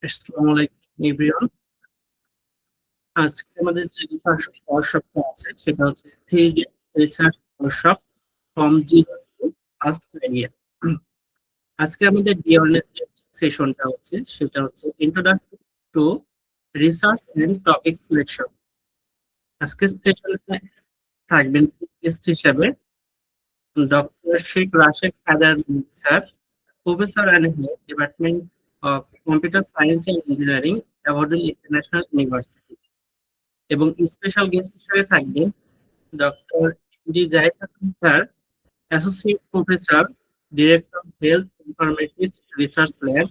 আসসালামু আলাইকুম এভরিওয়ান। আজকে আমাদের যে রিসার্চ ওয়ার্কশপটা আছে সেটা হচ্ছে 3 day research workshop from zero to first idea. আজকে আমাদের ডে ওয়ানের যে সেশনটা হচ্ছে সেটা হচ্ছে introduction to research and topic selection. আজকের সেশনে থাকবেন গেস্ট হিসেবে doctor Sheikh Rashed Haider sir, professor and head department of computer science and engineering, অ্যাবর্ডন ইন্টারন্যাশনাল ইউনিভার্সিটি। এবং স্পেশাল গেস্ট হিসেবে থাকবেন doctor D Zahid Hasan sir, associate professor, director health informatics research lab,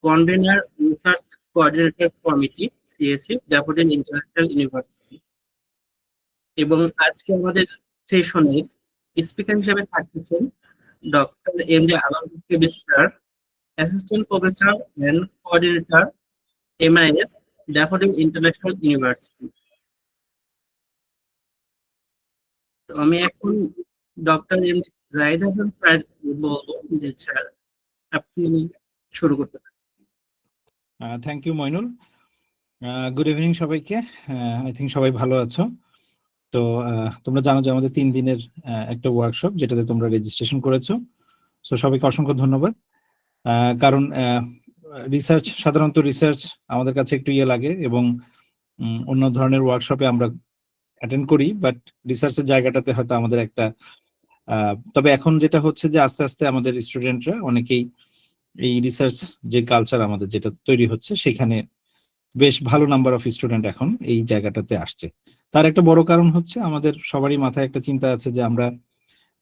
convener research coordinator committee CSC, Daffodil international university. এবং আজকে আমাদের সেশনের speaker হিসেবে থাকতেছেন doctor M J Alamgir Kabir sir, assistant professor and coordinator MIS, Daffodil international university. তো আমি এখন doctor M Zahid Hasan sir বলবো যে স্যার আপনি শুরু করতে পারেন। Thank you Moinul. Good evening সবাইকে। আই থিঙ্ক সবাই ভালো আছো। তো তোমরা জানো যে আমাদের 3 দিনের একটা ওয়ার্কশপ যেটাতে তোমরা রেজিস্ট্রেশন করেছো। সো সবাইকে অসংখ্য ধন্যবাদ। কারণ রিসার্চ, সাধারণত রিসার্চ আমাদের কাছে একটু লাগে এবং অন্য ধরনের ওয়ার্কশপে আমরা অ্যাটেন্ড করি, বাট রিসার্চের জায়গাটাতে হয়তো আমাদের একটা তবে এখন যেটা হচ্ছে যে আস্তে আস্তে আমাদের স্টুডেন্টরা অনেকেই এই রিসার্চ যে কালচার আমাদের যেটা তৈরি হচ্ছে সেখানে বেশ ভালো নাম্বার অফ স্টুডেন্ট এখন এই জায়গাটাতে আসছে। তার একটা বড় কারণ হচ্ছে আমাদের সবারই মাথায় একটা চিন্তা আছে যে আমরা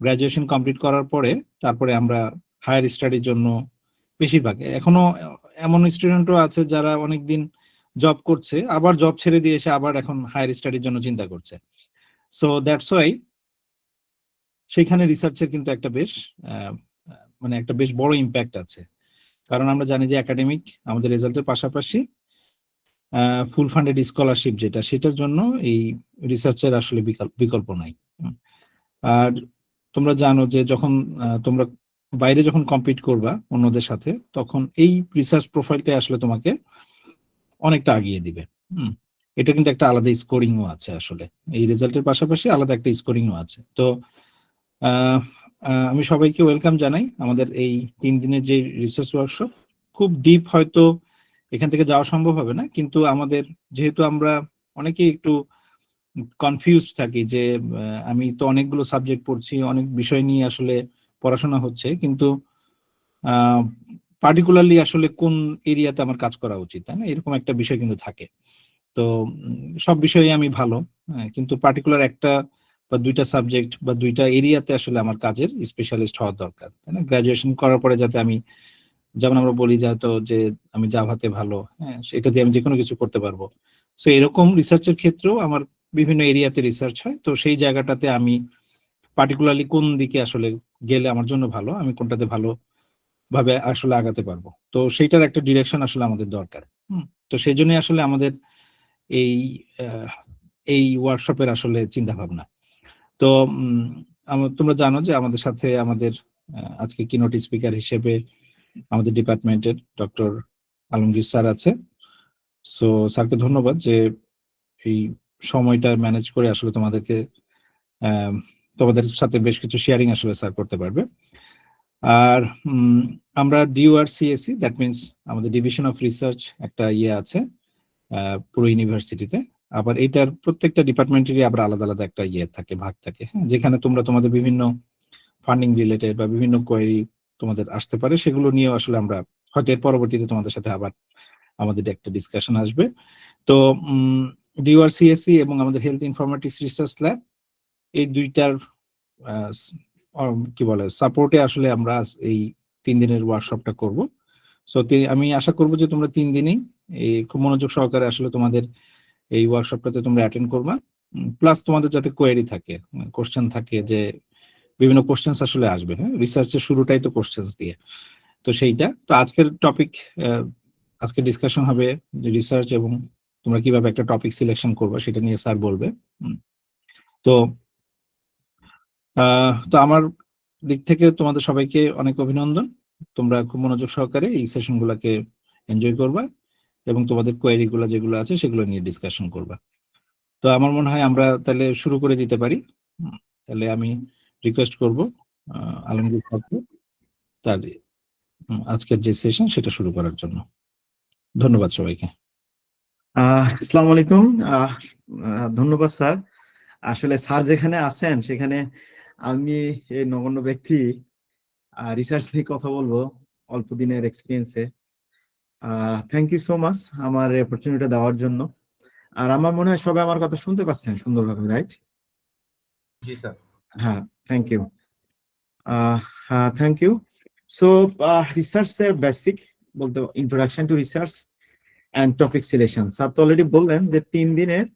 গ্রাজুয়েশন কমপ্লিট করার পরে তারপরে আমরা হায়ার স্টাডির জন্য বেশিরভাগ, এখনো এমন স্টুডেন্টও আছে যারা অনেকদিন জব করছে, আবার জব ছেড়ে দিয়ে এসে আবার এখন হায়ার স্টাডির জন্য চিন্তা করছে। সো দ্যাটস ওয়াই সেখানে রিসার্চের কিন্তু একটা বেশ মানে একটা বেশ বড় ইম্প্যাক্ট আছে। কারণ আমরা জানি যে একাডেমিক আমাদের রেজাল্টের পাশাপাশি ফুল ফান্ডেড স্কলারশিপ যেটা, সেটার জন্য এই রিসার্চের আসলে বিকল্প নাই। আর তোমরা জানো যে যখন তোমরা বাইরে যখন কম্পিট করবা অন্যদের সাথে, তখন এই রিসার্চ প্রোফাইলটা আসলে তোমাকে অনেকটা আগিয়ে দিবে। এটা কিন্তু একটা আলাদা স্কোরিংও আছে, আসলে এই রেজাল্টের পাশাপাশি আলাদা একটা স্কোরিংও আছে। তো আমি সবাইকে ওয়েলকাম জানাই আমাদের এই 3 দিনের যে রিসার্চ ওয়ার্কশপ। খুব ডিপ হয়তো এখান থেকে যাওয়া সম্ভব হবে না, কিন্তু আমাদের যেহেতু আমরা অনেকেই একটু কনফিউজ থাকি যে আমি তো অনেকগুলো সাবজেক্ট পড়ছি, অনেক বিষয় নিয়ে আসলে পড়াশোনা হচ্ছে, কিন্তু পার্টিকুলারলি আসলে কোন এরিয়াতে আমার কাজ করা উচিত, তাই না, এরকম একটা বিষয় কিন্তু থাকে। তো সব বিষয়ে আমি ভালো, কিন্তু পার্টিকুলার একটা বা দুইটা সাবজেক্ট বা দুইটা এরিয়াতে আসলে আমার কাজের স্পেশালিস্ট হওয়া দরকার, তাই না। গ্রাজুয়েশন করার পরে যাতে আমি, যেমন আমরা বলি যাতো যে আমি জাভাতে ভালো, হ্যাঁ, সেটা দিয়ে আমি যে কোনো কিছু করতে পারবো। সো এরকম রিসার্চের ক্ষেত্রেও আমার বিভিন্ন এরিয়াতে রিসার্চ হয়, তো সেই জায়গাটাতে আমি পার্টিকুলারলি কোন দিকে আসলে গেলে আমার জন্য ভালো, আমি কোনটাতে ভালো ভাবে আসলে আগাতে পারবো, তো সেইটার একটা ডিরেকশন আসলে আমাদের দরকার। তো সেই জন্যই আসলে আমাদের এই এই ওয়ার্কশপের আসলে চিন্তা ভাবনা। তো তোমরা জানো যে আমাদের সাথে আমাদের আজকে কিনোট স্পিকার হিসেবে আমাদের ডিপার্টমেন্টের ডক্টর আলমগীর স্যার আছে। সো স্যারকে ধন্যবাদ যে এই সময়টা ম্যানেজ করে আসলে তোমাদের সাথে বেশ কিছু শেয়ারিং আসলে স্যার করতে পারবে। আর আমরা ডিউআরসিএসি, দ্যাট মিনস আমাদের ডিভিশন অফ রিসার্চ একটা আছে পুরো ইউনিভার্সিটিতে। আবার এটার প্রত্যেকটা ডিপার্টমেন্টেরই আবার আলাদা আলাদা একটা থাকে, ভাগ থাকে, হ্যাঁ, যেখানে তোমরা তোমাদের বিভিন্ন ফান্ডিং রিলেটেড বা বিভিন্ন কোয়েরি তোমাদের আসতে পারে, সেগুলো নিয়েও আসলে আমরা হয়তো এর পরবর্তীতে তোমাদের সাথে আবার আমাদের একটা ডিসকাশন আসবে। তো ডিউআরসিএসি এবং আমাদের হেলথ ইনফরমেটিক্স রিসার্চ ল্যাব, এই দুইটার কি বলে সাপোর্টে আসলে আমরা এই 3 দিনের ওয়ার্কশপটা করব। সো আমি আশা করব যে তোমরা 3 দিনেই এই খুব মনোযোগ সহকারে আসলে তোমাদের এই ওয়ার্কশপটাতে তোমরা অ্যাটেন্ড করবা। প্লাস তোমাদের যাতে কোয়েরি থাকে, কোশ্চেন থাকে, যে বিভিন্ন কোশ্চেন্স আসলে আসবে, হ্যাঁ, রিসার্চের শুরুটাই তো কোশ্চেন্স দিয়ে। তো সেইটা, তো আজকের টপিক, আজকে ডিসকাশন হবে যে রিসার্চ এবং তোমরা কিভাবে একটা টপিক সিলেকশন করবে সেটা নিয়ে স্যার বলবে। তো তো আমার দিক থেকে তোমাদের সবাইকে অনেক অভিনন্দন। তোমরা খুব মনোযোগ সহকারে এই সেশনগুলোকে এনজয় করবা এবং তোমাদের কোয়েরি গুলো যেগুলো আছে সেগুলো নিয়ে ডিসকাশন করবা। তো আমার মনে হয় আমরা তাহলে শুরু করে দিতে পারি। তাহলে আমি রিকোয়েস্ট করব আলমগীর স্যারকে তার আজকের যে সেশন সেটা শুরু করার জন্য। ধন্যবাদ সবাইকে। আসসালামু আলাইকুম। ধন্যবাদ স্যার। আসলে স্যার যেখানে আছেন সেখানে আমি এই নগণ্য ব্যক্তি রিসার্চ নিয়ে কথা বলবো অল্প দিনের এক্সপিরিয়েন্সে। থ্যাংক ইউ সো মাচ আমার অপরচুনিটি দেওয়ার জন্য। আর আমার মনে হয় সবাই আমার কথা শুনতে পাচ্ছেন সুন্দরভাবে, রাইট? জি স্যার। হ্যাঁ, thank you. Thank you. So রিসার্চের বেসিক বলতে introduction to research and topic selection. Sir তো অলরেডি বললেন যে 3 দিনের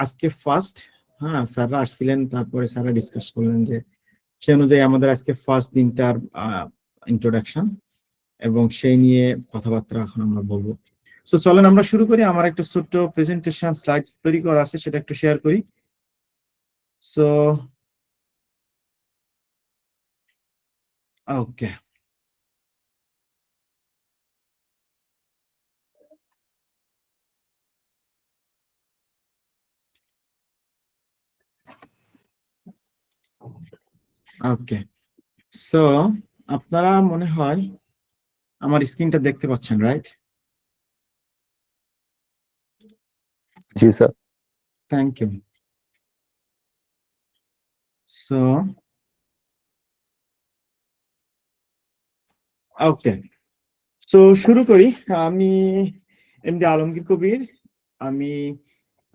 আজকে ফার্স্ট। হ্যাঁ, স্যাররা আসছিলেন, তারপরে স্যাররা ডিসকাস করলেন যে সে অনুযায়ী আমাদের আজকে ফার্স্ট দিনটার ইন্ট্রোডাকশন এবং সেই নিয়ে কথাবার্তা এখন আমরা বলবো। সো চলেন আমরা শুরু করি। আমার একটা ছোট্ট প্রেজেন্টেশন স্লাইড তৈরি করা আছে, সেটা একটু শেয়ার করি। সো ওকে, ওকে। সো আপনারা মনে হয় আমার স্ক্রিনটা দেখতে পাচ্ছেন, রাইট? জি sir. Thank you. So okay, so শুরু করি। আমি এমডি আলমগীর কবির। আমি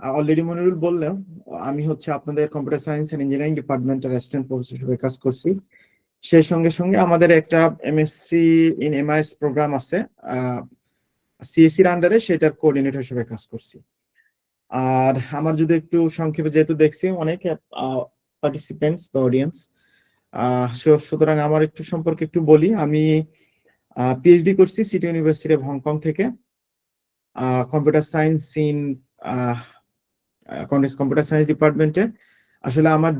অলরেডি মনিরুল বললাম, আমি হচ্ছে আপনাদের কম্পিউটার সায়েন্স এন্ড ইঞ্জিনিয়ারিং ডিপার্টমেন্টের অ্যাসিস্ট্যান্ট প্রফেসর হিসেবে কাজ করছি। সেই সঙ্গে সঙ্গে আমাদের একটা এমএসসি ইন এমআইএস প্রোগ্রাম আছে সিএসসির আন্ডারে, সেটার কোঅর্ডিনেটর হিসেবে কাজ করছি। আর আমার যদি একটু সংক্ষেপে, যেহেতু দেখছি অনেক পার্টিসিপেন্টস বা অডিয়েন্স, সুতরাং আমার একটু সম্পর্কে একটু বলি। আমি পিএইচডি করছি সিটি ইউনিভার্সিটি অফ হংকং থেকে, computer science in computer science ডিপার্টমেন্টে। আসলে আমার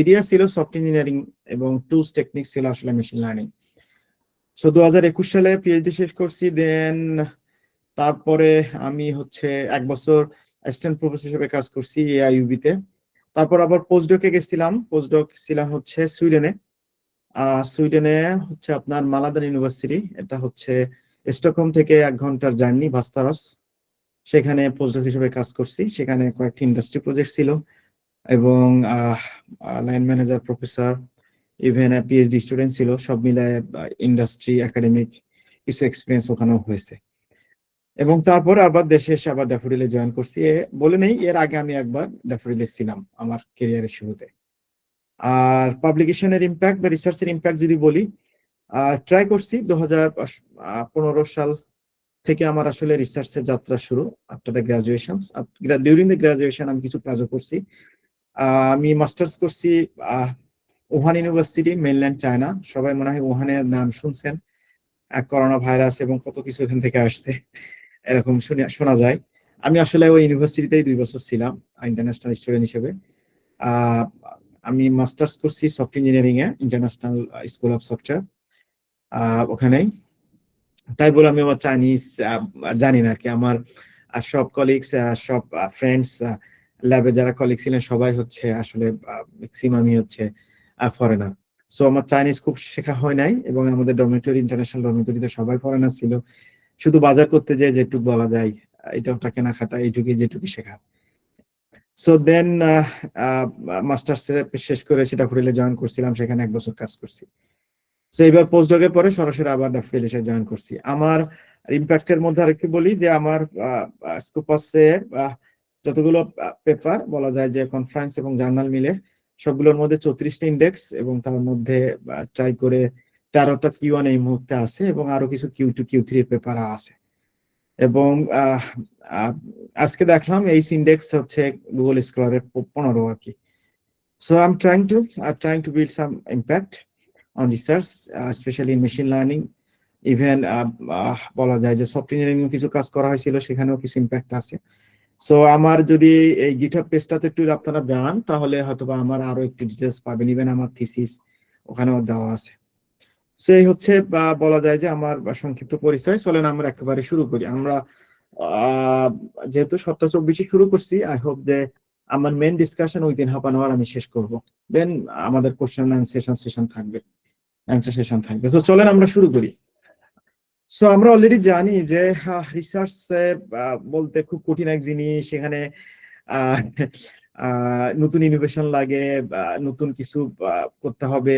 এরিয়া ছিল সফট ইঞ্জিনিয়ারিং এবং টুলস টেকনিক ছিল আসলে মেশিন লার্নিং। সো 2021 সালে পিএইচডি শেষ করছি। দেন তারপরে আমি হচ্ছে 1 বছর অ্যাসিস্ট্যান্ট প্রফেসর হিসেবে কাজ করছি এআইইউবি তে। তারপর আবার পোস্টডকে গেছিলাম, পোস্টডক ছিলাম হচ্ছে সুইডেনে। সুইডেনে হচ্ছে আপনার মালাদান ইউনিভার্সিটি, এটা হচ্ছে স্টকহোম থেকে 1 ঘন্টার জার্নি, ভাস্তারস। সেখানে পোস্টডক হিসেবে কাজ করছি। সেখানে কয়েকটি ইন্ডাস্ট্রি প্রজেক্ট ছিল এবং line manager, professor, even PhD student ছিল। সব মিলায় ইন্ডাস্ট্রি, একাডেমিক কিছু এক্সপিরিয়েন্স ওখানেও হয়েছে। এবং তারপর আবার দেশে এসে আবার ড্যাফোডিলে জয়েন করছি। বলে নেই, এর আগে আমি একবার ড্যাফোডিলে ছিলাম আমার ক্যারিয়ারের শুরুতে। আর পাবলিকেশনের ইম্প্যাক্ট বা রিসার্চের ইম্প্যাক্ট যদি বলি, ট্রাই করছি 2015 সাল থেকে আমার আসলে রিসার্চের যাত্রা শুরু। After the graduation, during the graduation আমি কিছু কাজও করছি। আমি মাস্টার্স করছি উহান ইউনিভার্সিটি, মেইনল্যান্ড চায়না। সবাই মনে হয় উহানের নাম শুনছেন, করোনা ভাইরাস এবং কত কিছু এখান থেকে আসছে এরকম শোনা যায়। আমি আসলে ওই ইউনিভার্সিটিতেই 2 বছর ছিলাম ইন্টারন্যাশনাল স্টুডেন্ট হিসেবে। আমি মাস্টার্স করছি soft engineering A, international school of software ওখানেই। তাই বলে আমি আমার চাইনিজ জানি না আর কি। আমার সব কলিগস, সব ফ্রেন্ডস, ল্যাবে যারা কলিগ ছিলেন সবাই হচ্ছে আসলে ম্যাক্সিমামই হচ্ছে ফরেনার। সো আমার চাইনিজ খুব শেখা হয় নাই এবং আমাদের ডরমিটরি, ইন্টারন্যাশনাল ডরমিটরিতে সবাই ফরেনার ছিল। শুধু বাজার করতে যেয়ে যেটুকু বলা যায়, এটা ওটা কেনাকাটা, এইটুকুই যেটুকু শেখা। সো দেন মাস্টার্স শেষ করে সেটা ফুরিলে জয়েন করছিলাম, সেখানে 1 বছর কাজ করছি। সো এবার পোস্টডকের পরে সরাসরি আবার ড্যাফোডিলে এসে জয়েন করছি। আমার ইম্প্যাক্টের মধ্যে আরেকটু বলি যে আমার স্কোপাসে যতগুলো পেপার বলা যায় যে কনফারেন্স এবং জার্নাল মিলে সবগুলোর মধ্যে 34টা ইন্ডেক্স এবং তার মধ্যে ট্রাই করে 13টা Q1 এই মুহূর্তে আছে এবং আরো কিছু Q2 Q3 পেপার আছে। এবং আজকে দেখলাম এই ইন্ডেক্স হচ্ছে গুগল স্কলারের 15 আর কি। So I am trying to build some impact on research, especially in machine learning. Even বলা যায় যে সফট ইঞ্জিনিয়ারিং কিছু কাজ করা হয়েছিল, সেখানেও কিছু ইম্প্যাক্ট আছে। সো আমার যদি এই গিটহাব পেজটাতে একটু আপনারা যান তাহলে হয়তোবা আমার আরো একটু ডিটেলস পাবেন। ইভেন আমার থিসিস ওখানেও দেওয়া আছে। সেই হচ্ছে বলা যায় যে আমার সংক্ষিপ্ত পরিচয়। চলেন আমরা একেবারে শুরু করি। আমরা যেহেতু 7:24 শুরু করছি, আই হোপ যে আমার main discussion within half an hour আমি শেষ করব। দেন আমাদের কোশ্চেন অ্যান্সার সেশন থাকবে। তো চলেন আমরা শুরু করি। সো আমরা অলরেডি জানি যে রিসার্চ বলতে খুব কঠিন এক জিনিস। সেখানে আহ, নতুন ইনোভেশন লাগে, নতুন কিছু করতে হবে।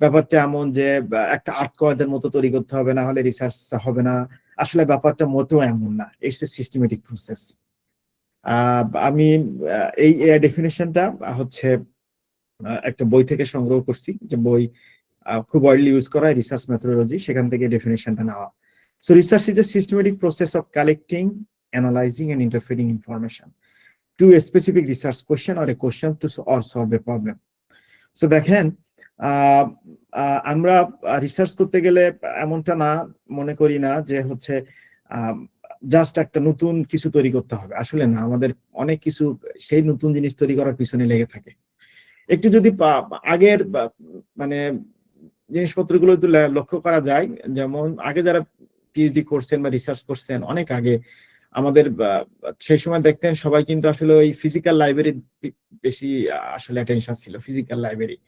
ব্যাপারটা এমন যে একটা আর্ট কোয়ার্ডের মতো তৈরি করতে হবে, না হলে রিসার্চ হবে না। আসলে ব্যাপারটা মোটেও এমন না, ইটস এ সিস্টেমেটিক প্রসেস। আমি এই ডেফিনেশনটা হচ্ছে একটা বই থেকে সংগ্রহ করছি, যে বই খুব ওয়াইডলি ইউজ করা রিসার্চ মেথোডোলজি, সেখান থেকে ডেফিনেশনটা নেওয়া। So research is a systematic process of collecting, analysing and interpreting information to a specific research question or a question to or solve a problem. So দেখেন, আমরা রিসার্চ করতে গেলে এমনটা না, মনে করি না যে হচ্ছে জাস্ট একটা নতুন কিছু তৈরি করতে হবে। আসলে না, আমাদের অনেক কিছু সেই নতুন জিনিস তৈরি করার পিছনে লেগে থাকে। একটু যদি আগের মানে জিনিসপত্রগুলো একটু লক্ষ্য করা যায়, যেমন আগে যারা পিএইচডি করছেন বা রিসার্চ করছেন অনেক আগে, আমাদের সেই সময় দেখতেন সবাই কিন্তু আসলে ওই ফিজিক্যাল লাইব্রেরি বেশি আসলে অ্যাটেনশন ছিল। ফিজিক্যাল লাইব্রেরি,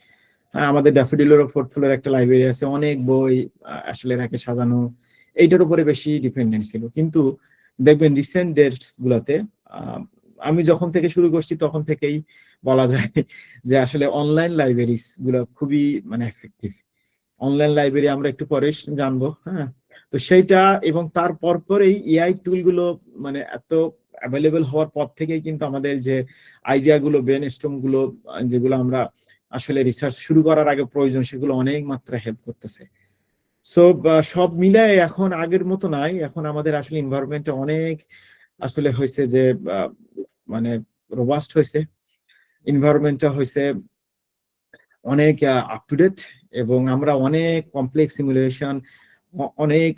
হ্যাঁ, আমাদের ড্যাফোডিলের পোর্টফোলিওর একটা লাইব্রেরি আছে, অনেক বই আসলে রাখে সাজানো, এইটার উপরে বেশি ডিপেন্ডেন্ট ছিল। কিন্তু দেখবেন রিসেন্ট ডেটস গুলাতে, আমি যখন থেকে শুরু করছি তখন থেকেই বলা যায় যে আসলে অনলাইন লাইব্রেরিজ গুলো খুবই মানে এফেক্টিভ। অনলাইন লাইব্রেরি আমরা একটু পরে জানবো, হ্যাঁ। তো সেইটা এবং তার পরেই এআই টুল গুলো মানে এত অ্যাভেলেবল হওয়ার পর থেকেই কিন্তু আমাদের যে আইডিয়া গুলো, ব্রেনস্টর্ম গুলো, যেগুলো আমরা আসলে রিসার্চ শুরু করার আগে প্রয়োজন, সেগুলো অনেক মাত্রায় হেল্প করতেছে। সো সব মিলায় এখন আগের মতো নাই। এখন আমাদের আসলে এনভায়রনমেন্টটা অনেক আসলে হয়েছে যে মানে রোবাস্ট হয়েছে, এনভায়রনমেন্টটা হয়েছে অনেক আপ টু ডেট, এবং আমরা অনেক কমপ্লেক্স সিমুলেশন, অনেক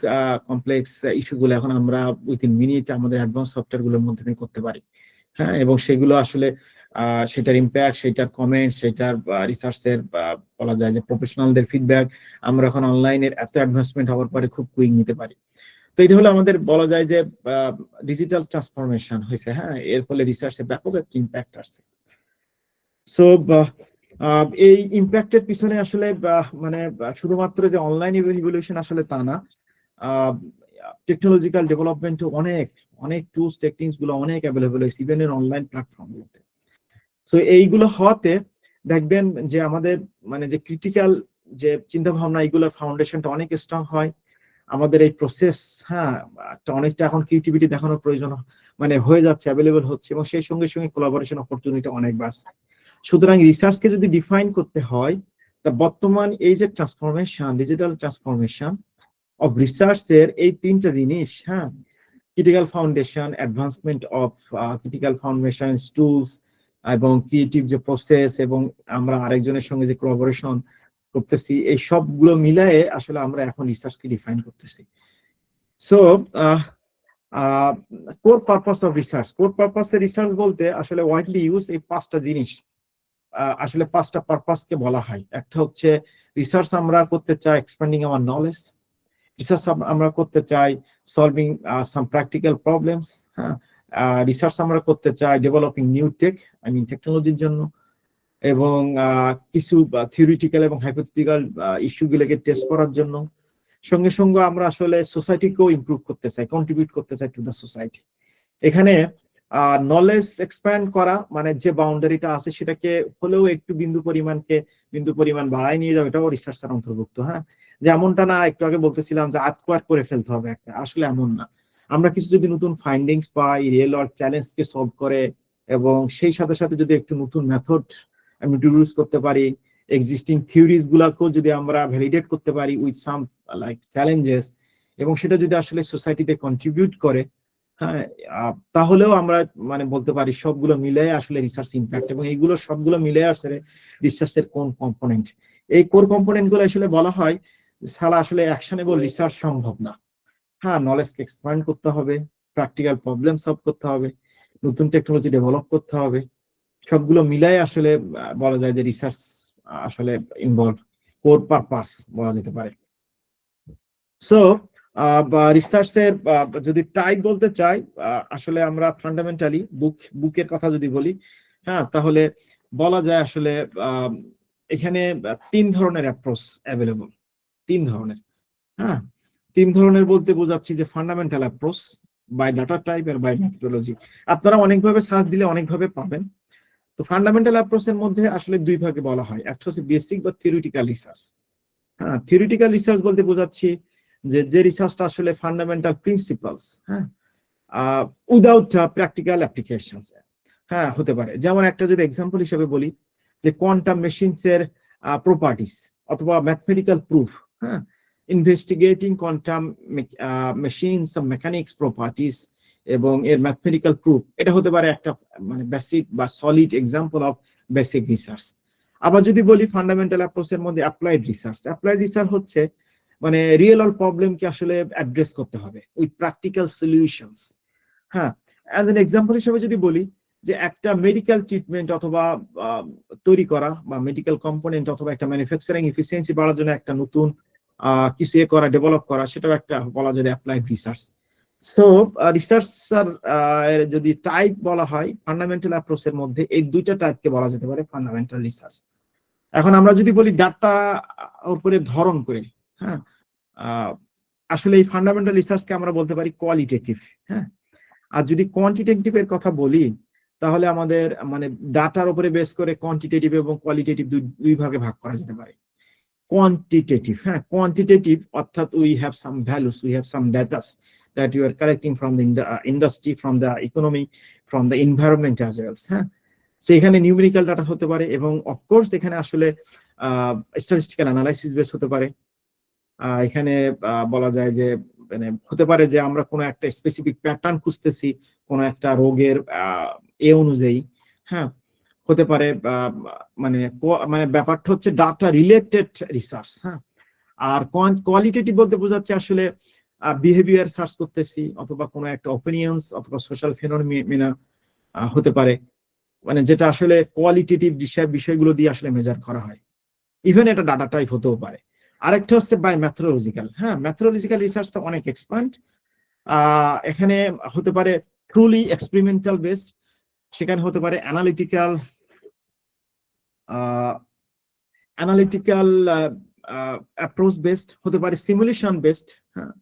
কমপ্লেক্স ইস্যুগুলো এখন আমরা উইদিন মিনিট আমাদের অ্যাডভান্স সফটওয়্যার গুলোর মাধ্যমে করতে পারি, হ্যাঁ। এবং সেগুলো আসলে সেটার ইম্প্যাক্ট, সেটার কমেন্টস, সেটার রিসার্চের বলা যায় যে প্রফেশনালদের ফিডব্যাক আমরা এখন অনলাইনের এত অ্যাডভান্সমেন্ট হওয়ার পরে খুব কুইক নিতে পারি। তো এটা হলো আমাদের বলা যায় যে ডিজিটাল ট্রান্সফরমেশন হয়েছে, হ্যাঁ। এর ফলে রিসার্চে ব্যাপক একটা ইম্প্যাক্ট আসছে। সো এই ইম্প্যাক্টের পিছনে আসলে মানে শুধুমাত্র যে অনলাইন ইভলিউশন আসলে তা না, টেকনোলজিক্যাল ডেভেলপমেন্ট অনেক অনেক টুলস টেকনিক্স গুলো অনেক অ্যাভেলেবল হয়েছে ইভেন এর অনলাইন প্ল্যাটফর্মগুলোতে। সো এইগুলো হওয়াতে দেখবেন যে আমাদের মানে যে ক্রিটিক্যাল যে চিন্তা ভাবনা, এগুলোর ফাউন্ডেশনটা অনেক স্ট্রং হয়। আমাদের এই প্রসেস, হ্যাঁ, অনেকটা এখন ক্রিয়েটিভিটি দেখানোর প্রয়োজন মানে হয়ে যাচ্ছে, অ্যাভেলেবল হচ্ছে, এবং সেই সঙ্গে সঙ্গে কোলাবোরেশন অপরচুনিটি অনেক বাড়ছে। সুতরাং রিসার্চকে যদি ডিফাইন করতে হয়, তা বর্তমান এই যে ট্রান্সফরমেশন, ডিজিটাল ট্রান্সফরমেশন অফ রিসার্চের এই তিনটা জিনিস, হ্যাঁ, critical foundation, advancement of critical foundation tools, এবং ক্রিয়েটিভ যে প্রসেস, এবং আমরা আরেকজনের সঙ্গে যে কোলাবোরেশন করতেছি, এই সবগুলো মিলায়ে আসলে আমরা এখন রিসার্চকে ডিফাইন করতেছি। So core purpose of research, core purpose research বলতে আসলে ওয়াইডলি ইউজ এই পাঁচটা জিনিস, আসলে পাঁচটা পারপাসকে বলা হয়। একটা হচ্ছে রিসার্চ আমরা করতে চাই এক্সপ্যান্ডিং আওয়ার নলেজ, রিসার্চ আমরা করতে চাই সলভিং সাম প্র্যাকটিক্যাল প্রবলেমস, হ্যাঁ, রিসার্চ আমরা করতে চাই developing new tech, I mean টেকনোলজির জন্য, এবং কিছু থিওরিটিক্যাল এবং হাইপোথেটিক্যাল ইস্যুগুলোকে টেস্ট করার জন্য। সঙ্গে সঙ্গে আমরা আসলে সোসাইটিকেও ইমপ্রুভ করতে চাই, কন্ট্রিবিউট করতে চাই টু দ্য সোসাইটি। এখানে নলেজ এক্সপ্যান্ড করা মানে যে বাউন্ডারিটা আছে সেটাকে হলেও একটু বিন্দু পরিমাণ বাড়ায় নিয়ে যাবে, এটাও রিসার্চের অন্তর্ভুক্ত, হ্যাঁ। যেমনটা না, একটু আগে বলতেছিলাম যে আটকোয়ার করে ফেলতে হবে একটা, আসলে এমন না। আমরা কিছু যদি নতুন ফাইন্ডিংস পাই, রিয়েল ওয়ার্ল্ড চ্যালেঞ্জকে সলভ করে, এবং সেই সাথে সাথে যদি একটু নতুন মেথড আমি ইন্ট্রোডিউস করতে পারি, এক্সিস্টিং থিওরিজ গুলাকেও যদি আমরা ভ্যালিডেট করতে পারি উইথ সাম লাইক চ্যালেঞ্জেস, এবং সেটা যদি আসলে সোসাইটিতে কন্ট্রিবিউট করে, হ্যাঁ, তাহলেও আমরা মানে বলতে পারি সবগুলো মিলে আসলে রিসার্চ ইম্প্যাক্ট, এবং এইগুলো সবগুলো মিলে আসলে রিসার্চের কোন কম্পোনেন্ট। এই কোর কম্পোনেন্ট গুলো আসলে বলা হয় ছাড়া আসলে অ্যাকশনেবল রিসার্চ সম্ভব না। হ্যাঁ, নলেজকে এক্সপ্যান্ড করতে হবে, প্র্যাকটিক্যাল প্রবলেম সলভ করতে হবে, নতুন টেকনোলজি ডেভেলপ করতে হবে, সবগুলো মিলাই আসলে বলা যায় যে রিসার্চ আসলে ইনভলভ, কোর পারপাস বলা যেতে পারে। সো রিসার্চের যদি টাইপ বলতে চাই, আসলে আমরা ফান্ডামেন্টালি বুকের কথা যদি বলি, হ্যাঁ, তাহলে বলা যায় আসলে এখানে 3 ধরনের অ্যাপ্রোচ অ্যাভেলেবল। 3 ধরনের, হ্যাঁ, 3 ধরনের বলতে বোঝাচ্ছি যে fundamental approach, by data type আর বাই মেথডোলজি। আপনারা অনেকভাবে সার্চ দিলে অনেকভাবে পাবেন। তো ফান্ডামেন্টাল অ্যাপ্রোচের মধ্যে আসলে 2 ভাগে বলা হয়, একটা হচ্ছে বেসিক বা থিওরিটিক্যাল রিসার্চ। হ্যাঁ, থিওরিটিক্যাল রিসার্চ বলতে বোঝাচ্ছি যে রিসার্চটা আসলে ফান্ডামেন্টাল প্রিন্সিপালস, হ্যাঁ, উইদাউট প্র্যাকটিক্যাল অ্যাপ্লিকেশনস, হ্যাঁ, হতে পারে। যেমন একটা যদি এক্সাম্পল হিসেবে বলি যে কোয়ান্টাম মেশিনস এর প্রপার্টিস অথবা ম্যাথমেটিক্যাল প্রুফ, হ্যাঁ, investigating quantum machines mechanics properties এবং এর ম্যাথমেটিক্যাল প্রুফ, এটা হতে পারে একটা মানে বেসিক বা solid example of basic research. আবার যদি বলি ফান্ডামেন্টাল অ্যাপ্রোচের মধ্যে অ্যাপ্লাইড রিসার্চ হচ্ছে মানে রিয়েল ওয়ার্ল্ড প্রবলেমকে আসলে অ্যাড্রেস করতে হবে উইথ প্র্যাকটিক্যাল সলিউশনস। হ্যাঁ, অ্যাজ এন এক্সাম্পল হিসেবে যদি বলি যে একটা মেডিকেল ট্রিটমেন্ট অথবা তৈরি করা বা মেডিকেল কম্পোনেন্ট অথবা একটা ম্যানুফ্যাকচারিং এফিসিয়েন্সি বাড়ার জন্য একটা নতুন কিছু করা, ডেভেলপ করা, সেটাও একটা বলা যায় অ্যাপ্লাইড রিসার্চ। সো রিসার্চার যদি টাইপ বলা হয় ফান্ডামেন্টাল অ্যাপ্রোচের মধ্যে এই 2টা টাইপকে বলা যেতে পারে ফান্ডামেন্টাল রিসার্চ। এখন আমরা যদি বলি ডাটা উপরে ধরন করে, হ্যাঁ, আসলে এই ফান্ডামেন্টাল রিসার্চকে আমরা বলতে পারি কোয়ালিটেটিভ। হ্যাঁ, আর যদি কোয়ান্টিটেটিভ এর কথা বলি তাহলে আমাদের মানে ডাটার উপরে বেস করে কোয়ান্টিটেটিভ এবং কোয়ালিটেটিভ দুই ভাগে ভাগ করা যেতে পারে। কোয়ান্টিটেটিভ, হ্যাঁ, কোয়ান্টিটেটিভ অর্থাৎ we have some values, we have some datas that you are collecting from the industry, from the economy, from the environment as well, হ্যাঁ। সো এখানে নিউমেরিক্যাল ডাটা হতে পারে এবং অফকোর্স এখানে আসলে স্ট্যাটিস্টিক্যাল অ্যানালাইসিস বেস হতে পারে। এখানে বলা যায় যে মানে হতে পারে যে আমরা কোনো একটা স্পেসিফিক প্যাটার্ন খুঁজতেছি কোনো একটা রোগের অনুযায়ী, হ্যাঁ, হতে পারে মানে মানে ব্যাপারটা হচ্ছে ডাটা রিলেটেড রিসার্চ। হ্যাঁ, আর কোয়ালিটেটিভ বলতে বোঝাচ্ছে আসলে বিহেভিয়ার সার্চ করতেছি অথবা কোনো একটা অপিনিয়ন্স অথবা সোশ্যাল ফিনোমেনা হতে পারে, মানে যেটা আসলে কোয়ালিটেটিভ বিষয়গুলো দিয়ে আসলে মেজার করা হয়। ইভেন এটা ডাটা টাইপ হতেও পারে। আরেকটা হচ্ছে বাই ম্যাথোলজিক্যাল। হ্যাঁ, ম্যাথোলজিক্যাল রিসার্চটা অনেক এক্সপান্ড। এখানে হতে পারে ট্রুলি এক্সপেরিমেন্টাল বেসড, সেখানে হতে পারে অ্যানালিটিক্যাল অ্যাপ্রোচ বেসড, হতে পারে সিমুলেশন বেসড, হ্যাঁ,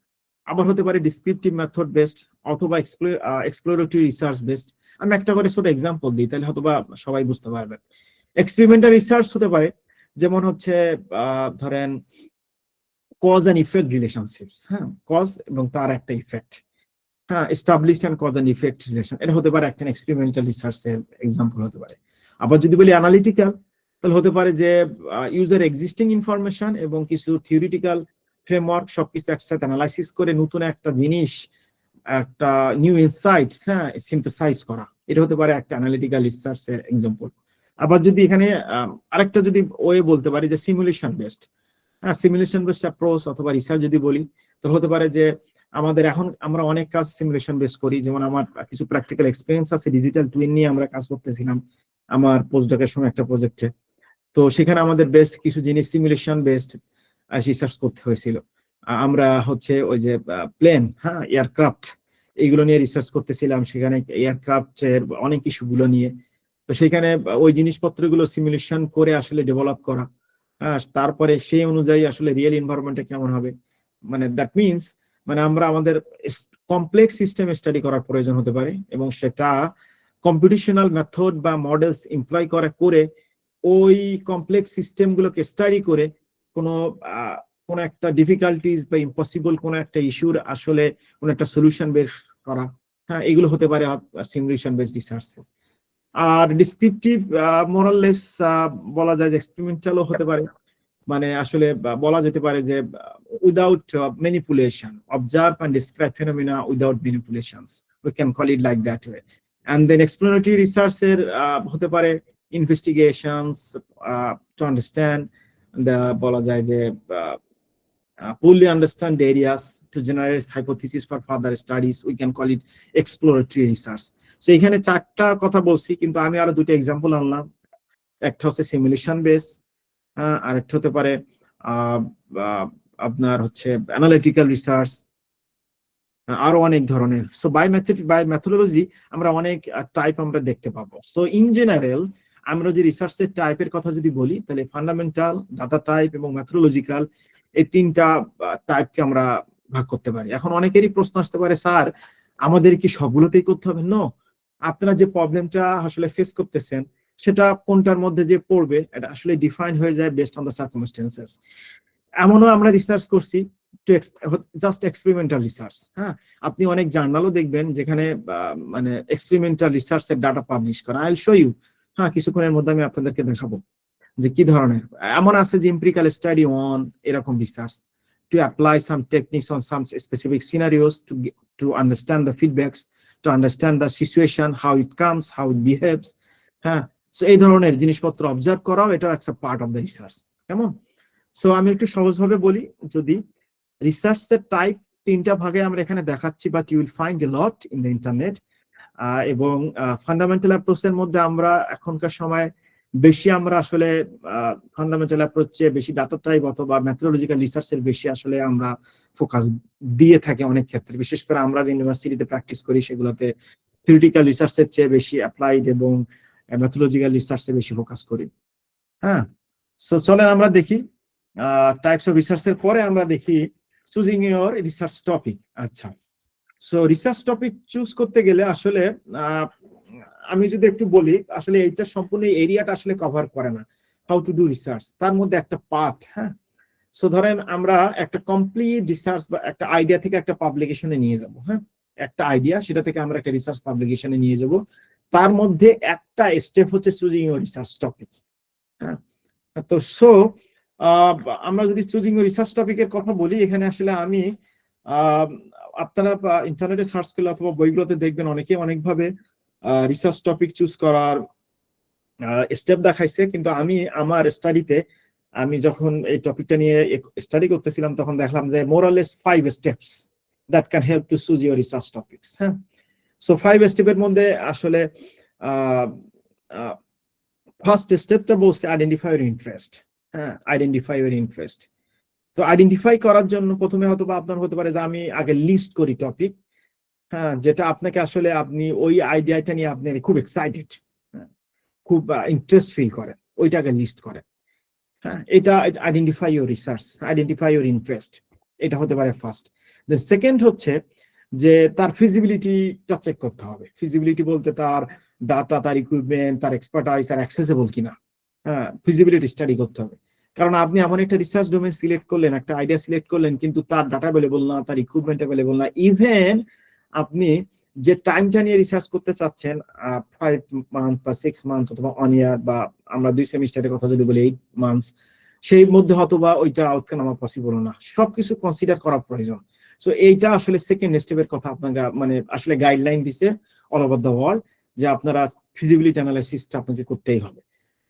আবার হতে পারে ডিসক্রিপটিভ মেথড বেসড অথবা এক্সপ্লোরেটরি রিসার্চ বেসড। আমি একটা করে ছোট এক্সাম্পল দিই তাহলে হয়তোবা সবাই বুঝতে পারবে। এক্সপেরিমেন্টাল রিসার্চ হতে পারে যেমন হচ্ছে ধরেন কজ এন্ড ইফেক্ট রিলেশনশিপস, হ্যাঁ, কজ এবং তার একটা ইফেক্ট, হ্যাঁ, established and cause and effect relation, এটা হতে পারে একটা এক্সপেরিমেন্টাল রিসার্চের এক্সাম্পল হতে পারে। আবার যদি বলি অ্যানালিটিক্যাল তাহলে হতে পারে যে ইউজার এক্সিস্টিং ইনফরমেশন এবং কিছু থিওরিটিক্যাল ফ্রেমওয়ার্ক সবকিছু একসাথে অ্যানালাইসিস করে নতুন একটা জিনিস, একটা নিউ ইনসাইট, হ্যাঁ, সিনথেসাইজ করা, এটা হতে পারে একটা অ্যানালিটিক্যাল রিসার্চের এক্সাম্পল। আবার যদি এখানে আরেকটা যদি ওয়ে বলতে পারি যে সিমুলেশন বেসড, হ্যাঁ, সিমুলেশন বেসড অ্যাপ্রোচ অথবা রিসার্চ যদি বলি তো হতে পারে যে আমাদের এখন আমরা অনেক কাজ সিমুলেশন বেস করি। যেমন আমার কিছু প্র্যাকটিক্যাল এক্সপিরিয়েন্স আছে, ডিজিটাল টুইন নিয়ে আমরা কাজ করতেছিলাম আমার পোস্টডকের সময় একটা প্রজেক্টে। তো সেখানে আমাদের বেস্ট কিছু জিনিস সিমুলেশন বেসড রিসার্চ করতে হয়েছিল। আমরা হচ্ছে ওই যে প্লেন, হ্যাঁ, এয়ারক্রাফট, এইগুলো নিয়ে রিসার্চ করতেছিলাম, সেখানে এয়ারক্রাফটের অনেক ইস্যুগুলো নিয়ে। তো সেখানে ওই জিনিসপত্রগুলো সিমুলেশন করে আসলে ডেভেলপ করা, হ্যাঁ, তারপরে সেই অনুযায়ী আসলে রিয়েল এনভায়রনমেন্টে কেমন হবে, মানে দ্যাট মিনস মানে আমরা আমাদের কমপ্লেক্স সিস্টেম স্টাডি করার প্রয়োজন হতে পারে এবং সেটা কম্পিটিশনাল মেথড বা মডেলস এমপ্লয় করে ওই কমপ্লেক্স সিস্টেম গুলোকে স্টাডি করে কোনো একটা ডিফিকাল্টিজ বা ইম্পসিবল কোনো একটা ইস্যুর আসলে কোনো একটা সলিউশন বের করা, হ্যাঁ, এগুলো হতে পারে সিমুলেশন বেসড রিসার্চ। আর ডিসক্রিপটিভ মোরাললেস বলা যায় যে এক্সপেরিমেন্টালও হতে পারে, মানে আসলে বলা যেতে পারে যে without manipulation, observe and describe phenomena without manipulations, we can call it like that way. And then exploratory রিসার্চের হতে পারে ইনভেস্টিগেশনস টু আন্ডারস্ট্যান্ড বলা যায় যে fully understand the areas to generate hypothesis for further studies, we can call it exploratory research. So এখানে 4টা কথা বলছি কিন্তু আমি আরো 2টা এক্সাম্পল আনলাম। একটা হচ্ছে সিমুলেশন বেস, আর একটা হতে পারে আপনার হচ্ছে অ্যানালিটিক্যাল রিসার্চ, আরো অনেক ধরনের। সো বাই মেথোডোলজি আমরা অনেক টাইপ আমরা দেখতে পাবো। সো ইন জেনারেল আমরা যে রিসার্চের টাইপের কথা যদি বলি, তাহলে ফান্ডামেন্টাল, ডাটা টাইপ এবং মেথোডোলজিক্যাল, এই তিনটা টাইপকে আমরা ভাগ করতে পারি। এখন অনেকেরই প্রশ্ন আসতে পারে, স্যার আমাদের কি সবগুলোতেই করতে হবে? নো, আপনারা যে প্রবলেমটা আসলে ফেস করতেছেন সেটা কোনটার মধ্যে যে পড়বে এটা আসলে ডিফাইন হয়ে যায় বেসড অন দ্য সার্কামস্টেন্সেস। এমনও আমরা রিসার্চ করছি জাস্ট এক্সপেরিমেন্টাল রিসার্চ। হ্যাঁ, আপনি অনেক জার্নালও দেখবেন যেখানে মানে এক্সপেরিমেন্টাল রিসার্চের ডাটা পাবলিশ করা। আই উইল শো ইউ, হ্যাঁ, কিছুক্ষণের মধ্যে আমি আপনাদেরকে দেখাবো যে কি ধরনের। এমন আছে যে এমপিরিক্যাল স্টাডি অন এরকম research to apply some techniques on some specific scenarios to understand the feedbacks, to understand the situation, how it comes, how it behaves. হ্যাঁ, সো এই ধরনের জিনিসপত্র অবজার্ভ করাও এটা একটা পার্ট অফ দ্য রিসার্চ। কেমন? So আমি একটু সহজভাবে বলি, যদি রিসার্চের টাইপ তিনটা ভাগে আমরা এখানে দেখাচ্ছি, but you will find a lot in the internet. এবং ফান্ডামেন্টাল অ্যাপ্রোচের মধ্যে আমরা এখনকার সময় বেশি আমরা আসলে ফান্ডামেন্টাল অ্যাপ্রোচে বেশি ডাটা টাইপ অথবা মেথোডোলজিক্যাল রিসার্চের বেশি আসলে আমরা ফোকাস দিয়ে থাকি অনেক ক্ষেত্রে। বিশেষ করে আমরা যে ইউনিভার্সিটিতে প্র্যাকটিস করি সেগুলোতে থিওরিটিক্যাল রিসার্চের চেয়ে বেশি অ্যাপ্লাইড এবং মেথোডোলজিক্যাল রিসার্চে বেশি ফোকাস করি। হ্যাঁ, সো চলেন আমরা দেখি টাইপস অফ রিসার্চের পরে আমরা দেখি চুজিং ইউর রিসার্চ টপিক। আচ্ছা, সো রিসার্চ টপিক চুজ করতে গেলে আসলে আমি যদি একটু বলি, আসলে এইটা সম্পূর্ণ এরিয়াটা আসলে কভার করে না, হাউ টু ডু রিসার্চ, তার মধ্যে একটা পার্ট। হ্যাঁ, সো ধরেন আমরা একটা কমপ্লিট রিসার্চ বা একটা আইডিয়া থেকে একটা পাবলিকেশনে নিয়ে যাব। হ্যাঁ, একটা আইডিয়া, সেটা থেকে আমরা একটা রিসার্চ পাবলিকেশনে নিয়ে যাব। তার মধ্যে একটা স্টেপ হচ্ছে চুজিং ইউর রিসার্চ টপিক। হ্যাঁ, তো সো আমরা যদি চুজিং রিসার্চ টপিকের কথা বলি, এখানে আসলে আমি আপনারা ইন্টারনেটে সার্চ করলে অথবা বইগুলোতে দেখবেন অনেকে অনেকভাবে রিসার্চ টপিক চুজ করার স্টেপ দেখাইছে, কিন্তু আমি আমার স্টাডিতে আমি যখন এই টপিকটা নিয়ে স্টাডি করতেছিলাম তখন দেখলাম যে more or less 5 steps that can help to choose your research topics. হ্যাঁ, সো 5 স্টেপের মধ্যে আসলে ফার্স্ট স্টেপটা বলছে আইডেন্টিফাই ইউর ইন্টারেস্ট। হ্যাঁ, আইডেন্টিফাই ইউর ইন্টারেস্ট। তো আইডেন্টিফাই করার জন্য প্রথমে হয়তো আপনার হতে পারে যে আমি আগে লিস্ট করি টপিক, হ্যাঁ, যেটা আপনাকে আসলে আপনি ওই আইডিয়াটা নিয়ে আপনি খুব এক্সাইটেড, খুব ইন্টারেস্ট ফিল করেন, ওইটাকে লিস্ট করেন। হ্যাঁ, এটা identify your research, identify your interest, এটা হতে পারে ফার্স্ট। দেন সেকেন্ড হচ্ছে যে তার ফিজিবিলিটিটা চেক করতে হবে। ফিজিবিলিটি বলতে তার ডাটা, তার ইকুইপমেন্ট, তার এক্সপার্টাইজ আর অ্যাক্সেসেবল কিনা। হ্যাঁ, ফিজিবিলিটি স্টাডি করতে হবে। কারণ আপনি এমন একটা রিসার্চ ডোমেন সিলেক্ট করলেন, একটা আইডিয়া সিলেক্ট করলেন, কিন্তু তার ডাটা অ্যাভেলেবল না, তার ইকুইপমেন্ট অ্যাভেলেবল না, ইভেন আপনি যে টাইমটা নিয়ে রিসার্চ করতে চাচ্ছেন 5 মান্থ বা 6 মান্থ অথবা 1 ইয়ার বা আমরা 2 সেমিস্টারের কথা যদি বলি 8 মান্থস, সেই মধ্যে হয়তোবা ওইটার আউটকাম আমার পসিবল না। সবকিছু কনসিডার করা প্রয়োজন। সো এইটা আসলে সেকেন্ড স্টেপের কথা আপনাকে মানে আসলে গাইডলাইন দিছে অল ওভার দ্য ওয়ার্ল্ড যে আপনারা ফিজিবিলিটি অ্যানালাইসিসটা আপনাকে করতেই হবে।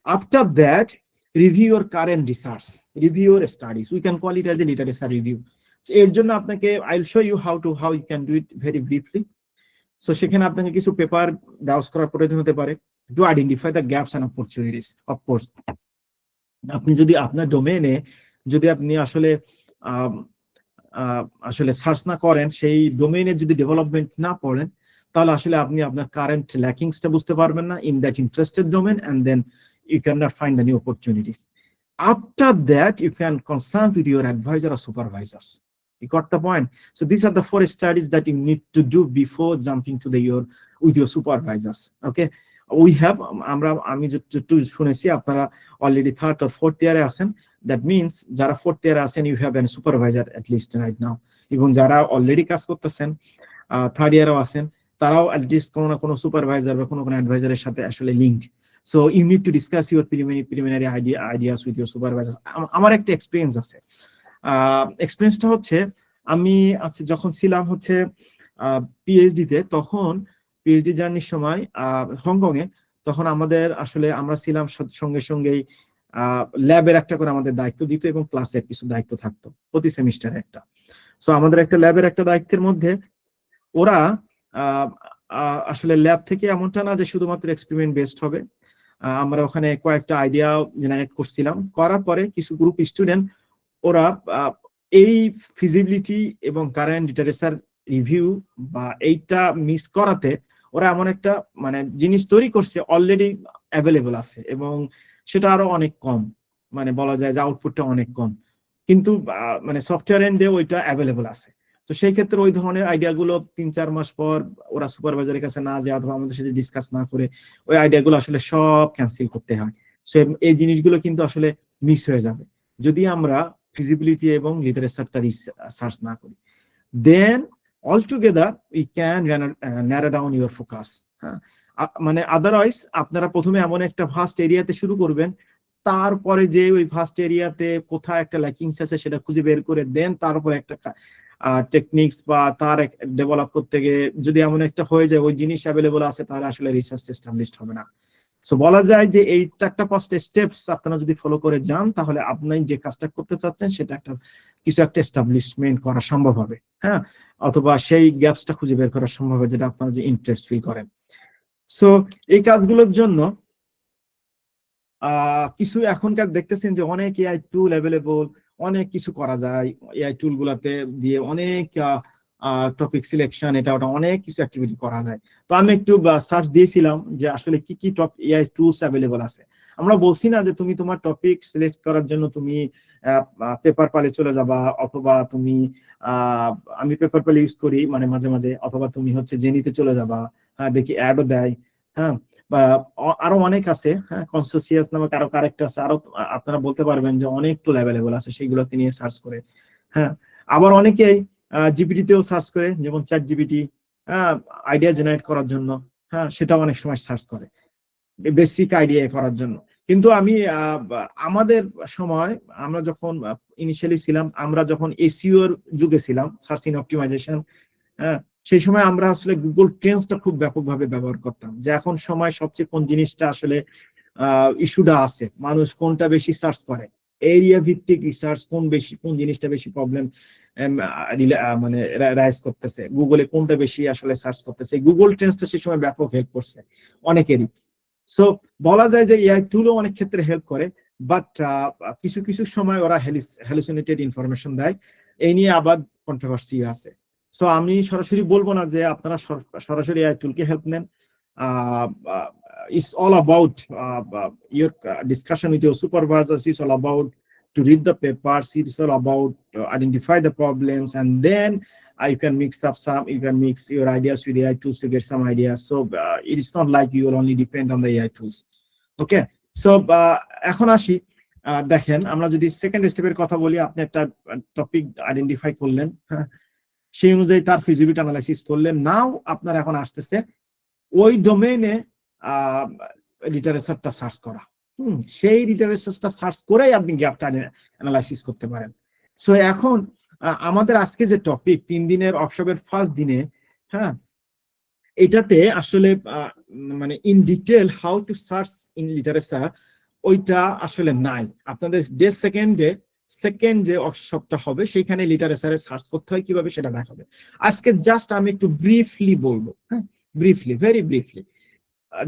After that review your current research, review your studies, we can call it as a literature review. এর জন্য আপনাকে I will show you how you can do it very briefly. So সেখানে আপনাকে কিছু পেপার ব্রাউজ করার প্রয়োজন হতে পারে to identify the gaps and opportunities. Of course আপনি যদি আপনার ডোমেনে যদি আপনি আসলে আসলে সার্চ না করেন, সেই ডোমেইনের যদি ডেভেলপমেন্ট না পড়েন, তাহলে আসলে আপনি আপনার কারেন্ট ল্যাকিংসটা বুঝতে পারবেন না in that interested domain, and then you cannot find the new opportunities. After that you can consult with your adviser or supervisors. You got the point? So these are the 4 studies that you need to do before jumping to with your supervisors. Okay, we have আমি যেটুকু শুনেছি আপনারা already 3rd or 4th ইয়ারে আছেন। That means যারা 4th ইয়ারে আছেন you have an supervisor at least right now. এবং যারা অলরেডি কাজ করতেছেন 3rd ইয়ারেও আছেন, তারাও এট লিস্ট কোনো না কোনো সুপারভাইজার বা কোনো অ্যাডভাইজারের সাথে আসলে linked. So you need to discuss your preliminary ideas with your supervisor. আমার একটা এক্সপিরিয়েন্স আছে। এক্সপিরিয়েন্সটা হচ্ছে আমি যখন ছিলাম হচ্ছে পিএইচডি তে, তখন পিএইচডি জার্নির সময় হংকং এ, তখন আমাদের আসলে আমরা ছিলাম সঙ্গে সঙ্গেই ল্যাবের একটা করে আমাদের দায়িত্ব দিত এবং ক্লাসের কিছু দায়িত্ব থাকতো প্রতি সেমিস্টারে একটা। সো আমাদের একটা ল্যাবের একটা দায়িত্বের মধ্যে ওরা আসলে ল্যাব থেকে এমনটা না যে শুধুমাত্র এক্সপেরিমেন্ট বেসড হবে, আমরা ওখানে কয়েকটা আইডিয়া জেনারেট করছিলাম। করার পরে কিছু গ্রুপ স্টুডেন্ট ওরা এই ফিজিবিলিটি এবং কারেন্ট লিটারেচার রিভিউ বা এইটা মিস করাতে ওরা এমন একটা মানে জিনিস তৈরি করছে অলরেডি অ্যাভেলেবল আছে এবং সেটা আরো অনেক কম, মানে বলা যায় যে আউটপুটটা অনেক কম, কিন্তু মানে সফটওয়্যার এন্ডে ওইটা অ্যাভেলেবল আছে। তো সেই ক্ষেত্রে ওই ধরনের আইডিয়া গুলো 3-4 মাস পর ওরা সুপারভাইজারের কাছে না যায় অথবা আমাদের সাথে ডিসকাস না করে ওই আইডিয়া গুলো আসলে সব ক্যান্সেল করতে হয়। সো এই জিনিসগুলো কিন্তু আসলে মিস হয়ে যাবে যদি আমরা ফিজিবিলিটি এবং লিটারেচারটা সার্চ না করি। Then all together we can narrow down your focus. হ্যাঁ, মানে আদারওয়াইজ আপনারা প্রথমে এমন একটা ফার্স্ট এরিয়াতে শুরু করবেন, তারপরে যে ওই ফার্স্ট এরিয়াতে কোথায় একটা ল্যাকিংস আছে সেটা খুঁজে বের করে দেন তারপর একটা টেকনিক্স বা তার ডেভেলপ করতে গিয়ে যদি এমন একটা হয়ে যায় ওই জিনিস অ্যাভেলেবল আছে, তাহলে আসলে রিসার্চ এস্টাবলিশড হবে না। সো বলা যায় যে এই 4-5টা স্টেপস আপনারা যদি ফলো করে যান তাহলে আপনি যে কাজটা করতে চাচ্ছেন সেটা কিছু একটা এস্টাবলিশমেন্ট করা সম্ভব হবে। হ্যাঁ, অথবা সেই গ্যাপসটা খুঁজে বের করা সম্ভব হবে যেটা আপনারা যে ইন্টারেস্ট ফিল করেন। সো এই কাজগুলোর জন্য কিছু এখনকার দেখতেছেন যে অনেক এআই টুল অ্যাভেলেবল, অনেক কিছু করা যায় এআই টুল গুলাতে দিয়ে, অনেক টপিক সিলেকশন এটা ওটা অনেক কিছু অ্যাক্টিভিটি করা যায়। তো আমি একটু সার্চ দিয়েছিলাম যে আসলে কি কি টপ এআই টুলস অ্যাভেলেবল আছে। আমরা বলছি না যে তুমি তোমার টপিক সিলেক্ট করার জন্য তুমি পেপার পালে চলে যাবা, অথবা তুমি আমি পেপার পালে ইউজ করি মানে মাঝে মাঝে, অথবা তুমি হচ্ছে জেনিতে চলে যাবা, হ্যাঁ দেখি অ্যাডও দেয়, হ্যাঁ বা আরো অনেক আছে, হ্যাঁ কনসোসিয়াস নামক আরো কারেক্ট আছে, আরো আপনারা বলতে পারবেন যে অনেক টুল অ্যাভেলেবল আছে সেগুলোতে নিয়ে সার্চ করে। হ্যাঁ, আবার অনেকেই জিপিটি তেও সার্চ করে, যেমন চ্যাট জিপিটি আইডিয়া জেনারেট করার জন্য, হ্যাঁ সেটাও অনেক সময় সার্চ করে বেসিক আইডিয়া করার জন্য। কিন্তু আমি আমাদের সময় আমরা যখন ইনিশিয়ালি ছিলাম, আমরা যখন এসইও এর যুগে ছিলাম, সার্চ ইন অপটিমাইজেশন, হ্যাঁ সেই সময় আমরা আসলে গুগল ট্রেন্ডসটা খুব ব্যাপকভাবে ব্যবহার করতাম, যে এখন সময় সবচেয়ে কোন জিনিসটা আসলে ইস্যুটা আছে, মানুষ কোনটা বেশি সার্চ করে, এরিয়া ভিত্তিক রিসার্চ কোন জিনিসটা বেশি প্রবলেম মানে রাইজ করতেছে, গুগলে কোনটা বেশি আসলে সার্চ করতেছে, গুগল ট্রেন্ডসটা সেই সময় ব্যাপক হেল্প করছে অনেকেরই। সো বলা যায় যে এআই টুলও অনেক ক্ষেত্রে হেল্প করে, বাট কিছু কিছু সময় ওরা হ্যালুসিনেটেড ইনফরমেশন দেয়, এই নিয়ে আবার কন্ট্রোভার্সি আছে। সো আমি সরাসরি বলবো না যে আপনারা সরাসরি এআই টুলকে হেল্প নেন। It's all about your discussion with your supervisors. It's all about to read the papers. It's all about identify the problems, and then you can mix your ideas with AI tools to get some ideas. So it is not like you will only depend on the AI tools. Okay. So এখন আসি, দেখেন আমরা যদি second স্টেপের কথা বলি, আপনি একটা topic identify করলেন, হ্যাঁ সেই অনুযায়ী তার ফিজিবিলিটি অ্যানালাইসিস করলেন। নাও আপনার এখন আসতেছে ওই ডোমেইনে লিটারেচারটা সার্চ করা, সেই লিটারেচারটা সার্চ করেই আপনি গ্যাপটা অ্যানালাইসিস করতে পারেন। সো এখন আমাদের আজকে যে টপিক 3 দিনের ওয়ার্কশপের ফার্স্ট দিনে, হ্যাঁ এটাতে আসলে মানে in detail how to search in literature ওইটা আসলে নাই। আপনাদের সেকেন্ড যে ওয়ার্কশপটা হবে সেইখানে লিটারেচারে সার্চ করতে হয় কিভাবে সেটা দেখাবে। আজকে জাস্ট আমি একটু ব্রিফলি বলবো, হ্যাঁ ব্রিফলি, ভেরি ব্রিফলি,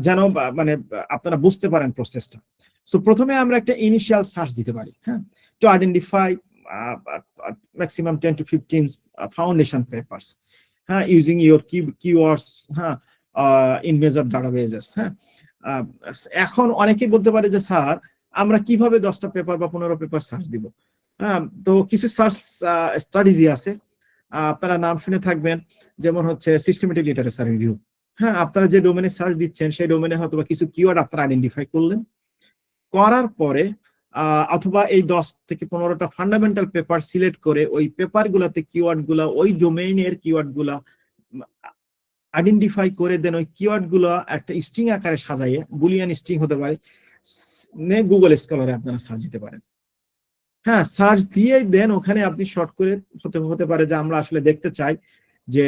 যেন মানে আপনারা বুঝতে পারেন প্রসেসটা। সো প্রথমে আমরা একটা ইনিশিয়াল সার্চ দিতে পারি, হ্যাঁ to identify maximum 10 to 15 foundation papers, হ্যাঁ ইউজিং ইউর কিওয়ার্ডস, হ্যাঁ ইন মেজর ডাটাবেসেস। হ্যাঁ এখন অনেকেই বলতে পারে যে স্যার আমরা কিভাবে 10টা পেপার বা 15 পেপার সার্চ দিব। হ্যাঁ তো কিছু সার্চ স্ট্র্যাটেজি আছে, আপনারা নাম শুনে থাকবেন, যেমন হচ্ছে সিস্টেমেটিক লিটারেচার রিভিউ। হ্যাঁ আপনারা যে ডোমেনে সার্চ দিচ্ছেন সেই ডোমেনে হয়তো বা কিছু কিওয়ার্ড আপনারা আইডেন্টিফাই করলেন, করার পরে অথবা এই 10 থেকে 15টা ফান্ডামেন্টাল পেপার সিলেক্ট করে ওই পেপার গুলাতে কিওয়ার্ড গুলা, ওই ডোমেইনের কিওয়ার্ড গুলা আইডেন্টিফাই করে দেন ওই কিওয়ার্ড গুলো একটা স্ট্রিং আকারে সাজাইয়ে, বুলিয়ান স্ট্রিং হতে পারে, গুগল স্কলারে আপনারা সার্চ দিতে পারেন। হ্যাঁ সার্চ দিয়ে দেন ওখানে আপনি শর্ট করে হতে পারে যে আমরা আসলে দেখতে চাই যে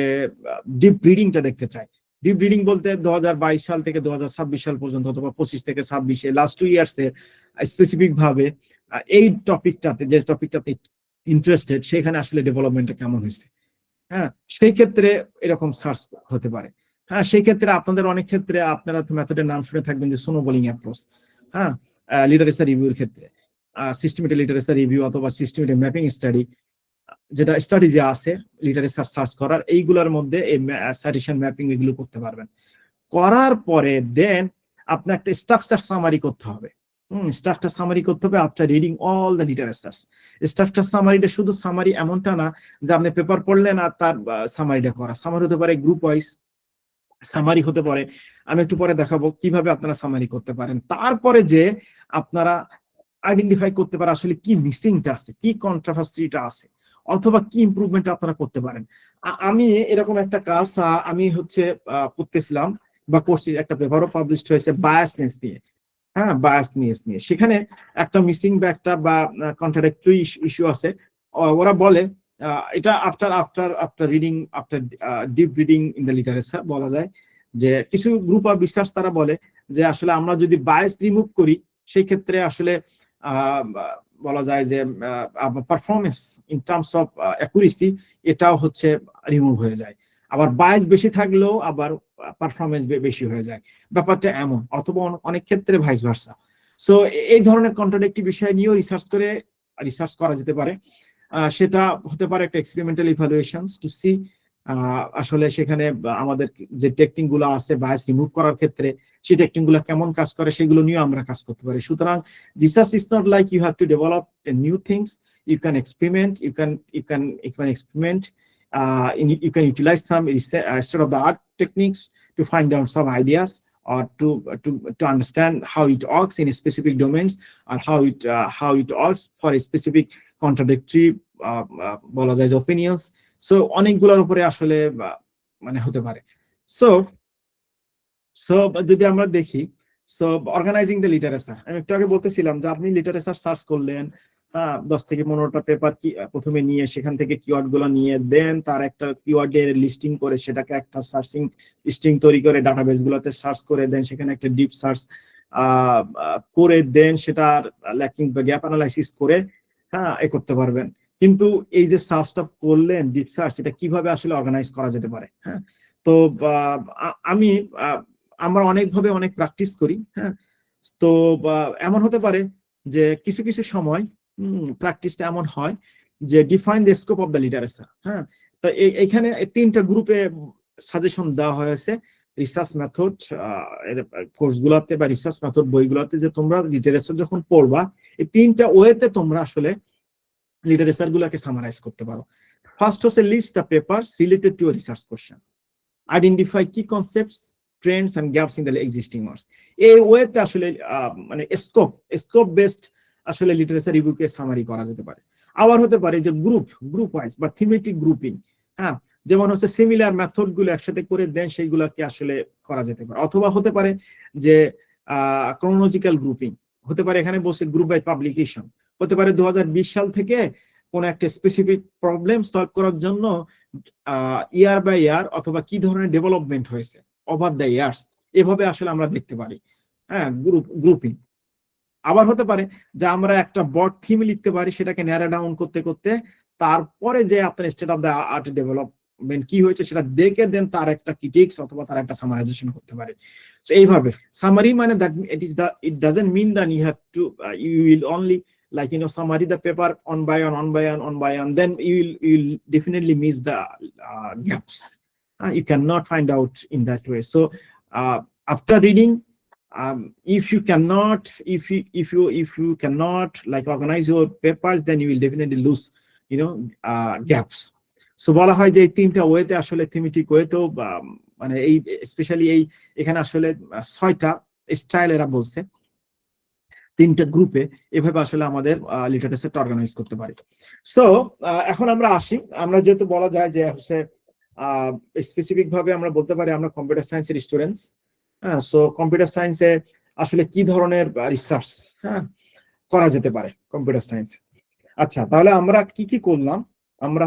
ডিপ রিডিংটা দেখতে চাই। ডিপ রিডিং বলতে 2022 সাল থেকে 2026 সাল পর্যন্ত, অথবা 25 থেকে 26 লাস্ট 2 ইয়ার্স এর স্পেসিফিক ভাবে এই টপিকটাতে, যে টপিকটাতে ইন্টারেস্টেড সেখানে আসলে ডেভেলপমেন্টটা কেমন হয়েছে। হ্যাঁ সেই ক্ষেত্রে এরকম সার্চ হতে পারে। হ্যাঁ সেই ক্ষেত্রে আপনাদের অনেক ক্ষেত্রে আপনারা মেথডের নাম শুনে থাকবেন যে স্নোবলিং অ্যাপ্রোচ, হ্যাঁ লিটারেচার রিভিউর ক্ষেত্রে সিস্টেমেটিক লিটারেচার রিভিউ অথবা সিস্টেমেটিক ম্যাপিং স্টাডি, যেটা স্টাডিজে আছে লিটারেচার সার্চ করার, এইগুলোর মধ্যে এই সাইটেশন ম্যাপিং এগুলো করতে পারবেন। করার পরে দেন আপনি একটা স্ট্রাকচার সামারি করতে হবে। স্ট্রাকচার সামারি করতে হবে after reading all the literatures. Structure সামারিটা শুধু সামারি এমনটা না যে আপনি পেপার পড়লেন আর তার সামারিটা করা। সামারি হতে পারে গ্রুপ ওয়াইজ সামারি হতে পারে, আমি একটু পরে দেখাবো কিভাবে আপনারা সামারি করতে পারেন। তারপরে যে আপনারা আইডেন্টিফাই করতে পারে আসলে কি মিসিংটা আছে, কি কন্ট্রাভার্সিটা আছে, অথবা কি ইমপ্রুভমেন্ট আপনারা করতে পারেন। আমি এরকম একটা কাজ আমি করতেছিলাম বা করছি, একটা পেপারও পাবলিশড হয়েছে বায়াসনেস নিয়ে। হ্যাঁ, বায়াসনেস নিয়ে সেখানে একটা মিসিং বা একটা বা কন্ট্রাডিক্টরি ইস্যু আছে। ওরা বলে এটা after reading, after deep reading in the literature বলা যায় যে কিছু গ্রুপ অফ রিসার্চ তারা বলে যে আসলে আমরা যদি বায়াস রিমুভ করি সেই ক্ষেত্রে আসলে বলা যায় যে performance in terms of accuracy এটাও রিমুভ হয়ে যায়। আবার বায়াস বেশি থাকলেও আবার পারফরমেন্স বেশি হয়ে যায়, ব্যাপারটা এমন। অথবা অনেক ক্ষেত্রে ভাইস ভার্সা। সো এই ধরনের কন্ট্রাডিক্টরি বিষয় নিয়েও রিসার্চ করা যেতে পারে। সেটা হতে পারে একটা এক্সপেরিমেন্টাল ইভালুয়েশনস টু সি আসলে সেখানে আমাদের যে টেকনিক গুলো আছে বায়াস রিমুভ করার ক্ষেত্রে সেই টেকনিক গুলো কেমন কাজ করে সেগুলো নিয়ে আমরা কাজ করতে পারি। সুতরাং research is not like you have to develop new things, you can experiment, you can experiment, you can utilize some state of the art techniques to find out some ideas or to understand how it works in specific domains, or how it works for a specific contradictory বলা যায় opinions. So অনেকগুলোর উপরে আসলে মানে হতে পারে। So যদি আমরা দেখি, সো অর্গানাইজিং দ্য লিটারেচার, আমি একটু আগে বলতেছিলাম যে আপনি লিটারেচার সার্চ করলেন, 10 থেকে 15টা পেপার কি প্রথমে নিয়ে সেখান থেকে কিওয়ার্ড গুলো নিয়ে দেন তার একটা কিওয়ার্ডের লিস্টিং করে সেটাকে একটা সার্চিং লিস্টিং তৈরি করে ডাটাবেস গুলোতে সার্চ করে দেন, সেখানে একটা ডিপ সার্চ করে দেন সেটার ল্যাকিংস বা গ্যাপ অ্যানালাইসিস করে এ করতে পারবেন। কিন্তু এই যে সার্চটা করলেন ডিপ সার্চ, এটা কিভাবে আসলে অর্গানাইজ করা যেতে পারে? হ্যাঁ, তো আমরা অনেকভাবে অনেক প্র্যাকটিস করি। হ্যাঁ, তো এমন হতে পারে যে কিছু কিছু সময় প্র্যাকটিসটা এমন হয় যে define the scope of the literature. হ্যাঁ, তো এইখানে 3টা গ্রুপে সাজেশন দেওয়া হয়েছে রিসার্চ মেথড কোর্সগুলোতে বা রিসার্চ মেথড বইগুলোতে, যে তোমরা লিটারেচার যখন পড়বা এই 3টা ওয়েতে তোমরা আসলে লিটারেচার গুলোকে সামারাইজ করতে পারো। ফার্স্ট হচ্ছে list the papers related to research question, identify key concepts, trends and gaps in the existing works. এই ওয়েতে আসলে মানে স্কোপ বেসড আসলে লিটারেচার রিভিউকে সামারি করা যেতে পারে। আবার হতে পারে যে গ্রুপ ওয়াইজ বা থিমেটিক গ্রুপিং, হ্যাঁ, যেমন সিমিলার মেথড গুলো একসাথে করে দেন সেইগুলোকে আসলে করা যেতে পারে। অথবা হতে পারে যে ক্রোনোলজিক্যাল গ্রুপিং হতে পারে, এখানে বসে গ্রুপ বাই পাবলিকেশন হতে পারে 2020 সাল থেকে কোন একটা স্পেসিফিক প্রবলেম সলভ করার জন্য ইয়ার বাই ইয়ার অথবা কি ধরনের ডেভেলপমেন্ট হয়েছে ওভার দ্য ইয়ার্স, এভাবে আসলে আমরা দেখতে পারি। হ্যাঁ, গ্রুপিং। আবার হতে পারে যে আমরা একটা ব্রড থিম লিখতে পারি, সেটাকে ন্যারো ডাউন করতে করতে তারপরে যে আপনার state of the art development কি হয়েছে সেটা দেখে দেন তার একটা ক্রিটিক্স অথবা তার একটা সামারাইজেশন করতে পারে। সো এইভাবে সামারি মানে that it doesn't mean that you have to you will only summary the paper on by on, then you will definitely miss the gaps. You cannot find out in that way. So after reading, if you cannot like organize your papers, then you will definitely lose gaps. So বলা হয় যে এই 3টা ওয়েতে আসলে thematic ওয়েতেও মানে এই specially এই এখানে আসলে 6টা স্টাইল এরা বলছে 3টা গ্রুপে, এভাবে আসলে আমাদের লিটারেচারটা অর্গানাইজ করতে পারি। সো এখন আমরা আসি, আমরা যেহেতু বলা যায় যে স্পেসিফিক ভাবে আমরা বলতে পারি আমরা কম্পিউটার সায়েন্সের স্টুডেন্টস। হ্যাঁ, সো কম্পিউটার সায়েন্সে আসলে কি ধরনের রিসার্চ করা যেতে পারে কম্পিউটার সায়েন্সে। আচ্ছা, তাহলে আমরা কি করলাম, আমরা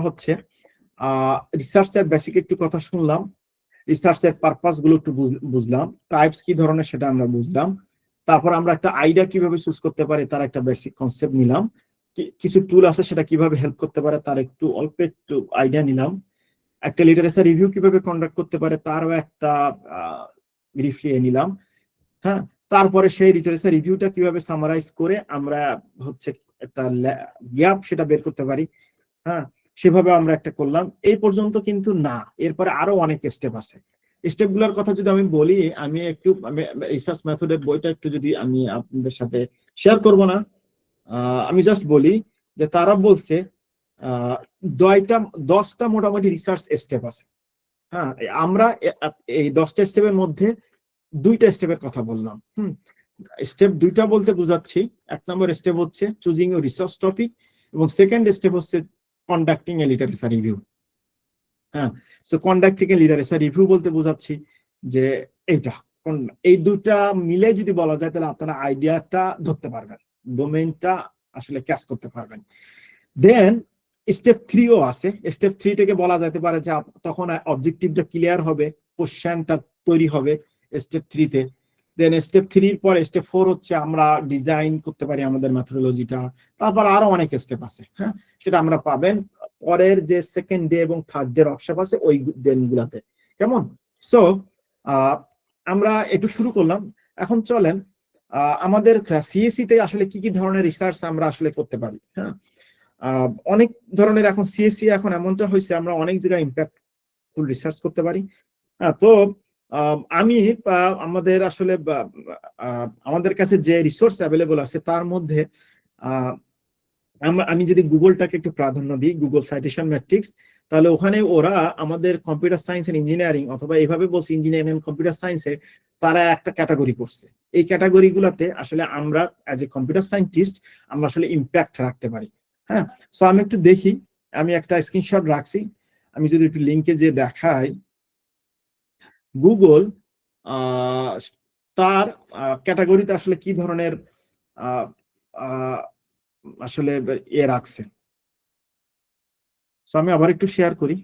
রিসার্চের বেসিক একটু কথা শুনলাম, রিসার্চের পারপাস গুলো একটু বুঝলাম, টাইপস কি ধরনের সেটা আমরা বুঝলাম, তারপর আমরা একটা আইডিয়া কিভাবে চুজ করতে পারি তার একটা বেসিক কনসেপ্ট নিলাম, কিছু টুল আছে সেটা কিভাবে হেল্প করতে পারে তার অল্প একটু আইডিয়া নিলাম, একটা লিটারেচার রিভিউ কিভাবে কন্ডাক্ট করতে পারে তারও একটা ব্রিফলি নিলাম। হ্যাঁ, তারপরে সেই লিটারেচার রিভিউটা কিভাবে সামারাইজ করে আমরা একটা গ্যাপ সেটা বের করতে পারি। হ্যাঁ, সেভাবে আমরা একটা করলাম, এই পর্যন্ত কিন্তু না, এরপরে আরো অনেক স্টেপ আছে। স্টেপগুলোর কথা যদি আমি বলি, আমি একটু রিসার্চ মেথডের বইটা একটু যদি আমি আপনাদের সাথে শেয়ার করব না, আমি জাস্ট বলি যে তারা বলছে 10টা মোটামুটি রিসার্চ স্টেপ আছে। হ্যাঁ, আমরা এই 10টা স্টেপের মধ্যে 2টা স্টেপের কথা বললাম। স্টেপ 2টা বলতে বোঝাচ্ছি, 1 নম্বর স্টেপ হচ্ছে চুজিং ইউর রিসার্চ টপিক, এবং সেকেন্ড স্টেপ হচ্ছে কন্ডাক্টিং এ লিটারেচার রিভিউ। হ্যাঁ, so conducting a literature review বলতে বোঝাচ্ছি যে এইটা, এই 2টা মিলে যদি বলা যায় তাহলে আপনারা আইডিয়াটা ধরতে পারবেন, ডোমেইনটা আসলে ক্যাচ করতে পারবেন। দেন স্টেপ 3ও আছে। স্টেপ 3 থেকে বলা যেতে পারে যে তখন অবজেক্টিভটা ক্লিয়ার হবে, কোশ্চেনটা তৈরি হবে স্টেপ 3 তে। দেন স্টেপ 3 এর পরে স্টেপ 4 হচ্ছে আমরা ডিজাইন করতে পারি আমাদের মেথোডোলজিটা। তারপর আরো অনেক স্টেপ আছে, হ্যাঁ, সেটা আমরা পাবেন পরের যে সেকেন্ড ডে এবং থার্ড ডে ওয়ার্কশপ আছে ওই দিনগুলোতে। কেমন? সো আমরা একটু শুরু করলাম। এখন চলেন আমাদের সিএসসি তে আসলে কি কি ধরনের রিসার্চ আমরা আসলে করতে পারি। হ্যাঁ, অনেক ধরনের এখন সিএসসি এখন এমনটা হয়েছে আমরা অনেক জায়গায় ইম্প্যাক্টফুল রিসার্চ করতে পারি। তো আমি আমাদের আসলে আমাদের কাছে যে রিসোর্স অ্যাভেলেবল আছে তার মধ্যে আমি যদি গুগলটাকে একটু প্রাধান্য দিই, গুগল সাইটেশন ম্যাট্রিক্স, তাহলে ওখানে ওরা আমাদের কম্পিউটার সায়েন্স এন্ড ইঞ্জিনিয়ারিং, অথবা এইভাবে বলছে ইঞ্জিনিয়ারিং এন্ড কম্পিউটার সায়েন্সে তারা একটা ক্যাটাগরি করছে। এই ক্যাটাগরি গুলাতে আসলে আমরা অ্যাজ এ কম্পিউটার সায়েন্টিস্ট আমরা আসলে ইম্প্যাক্ট রাখতে পারি। হ্যাঁ, সো আমি একটু দেখি, আমি একটা স্ক্রিনশট রাখছি, আমি যদি একটু লিঙ্কে যে দেখাই, গুগল তার ক্যাটাগরিতে আসলে কি ধরনের আসলে রাখছে। সো আমি আবার একটু শেয়ার করি।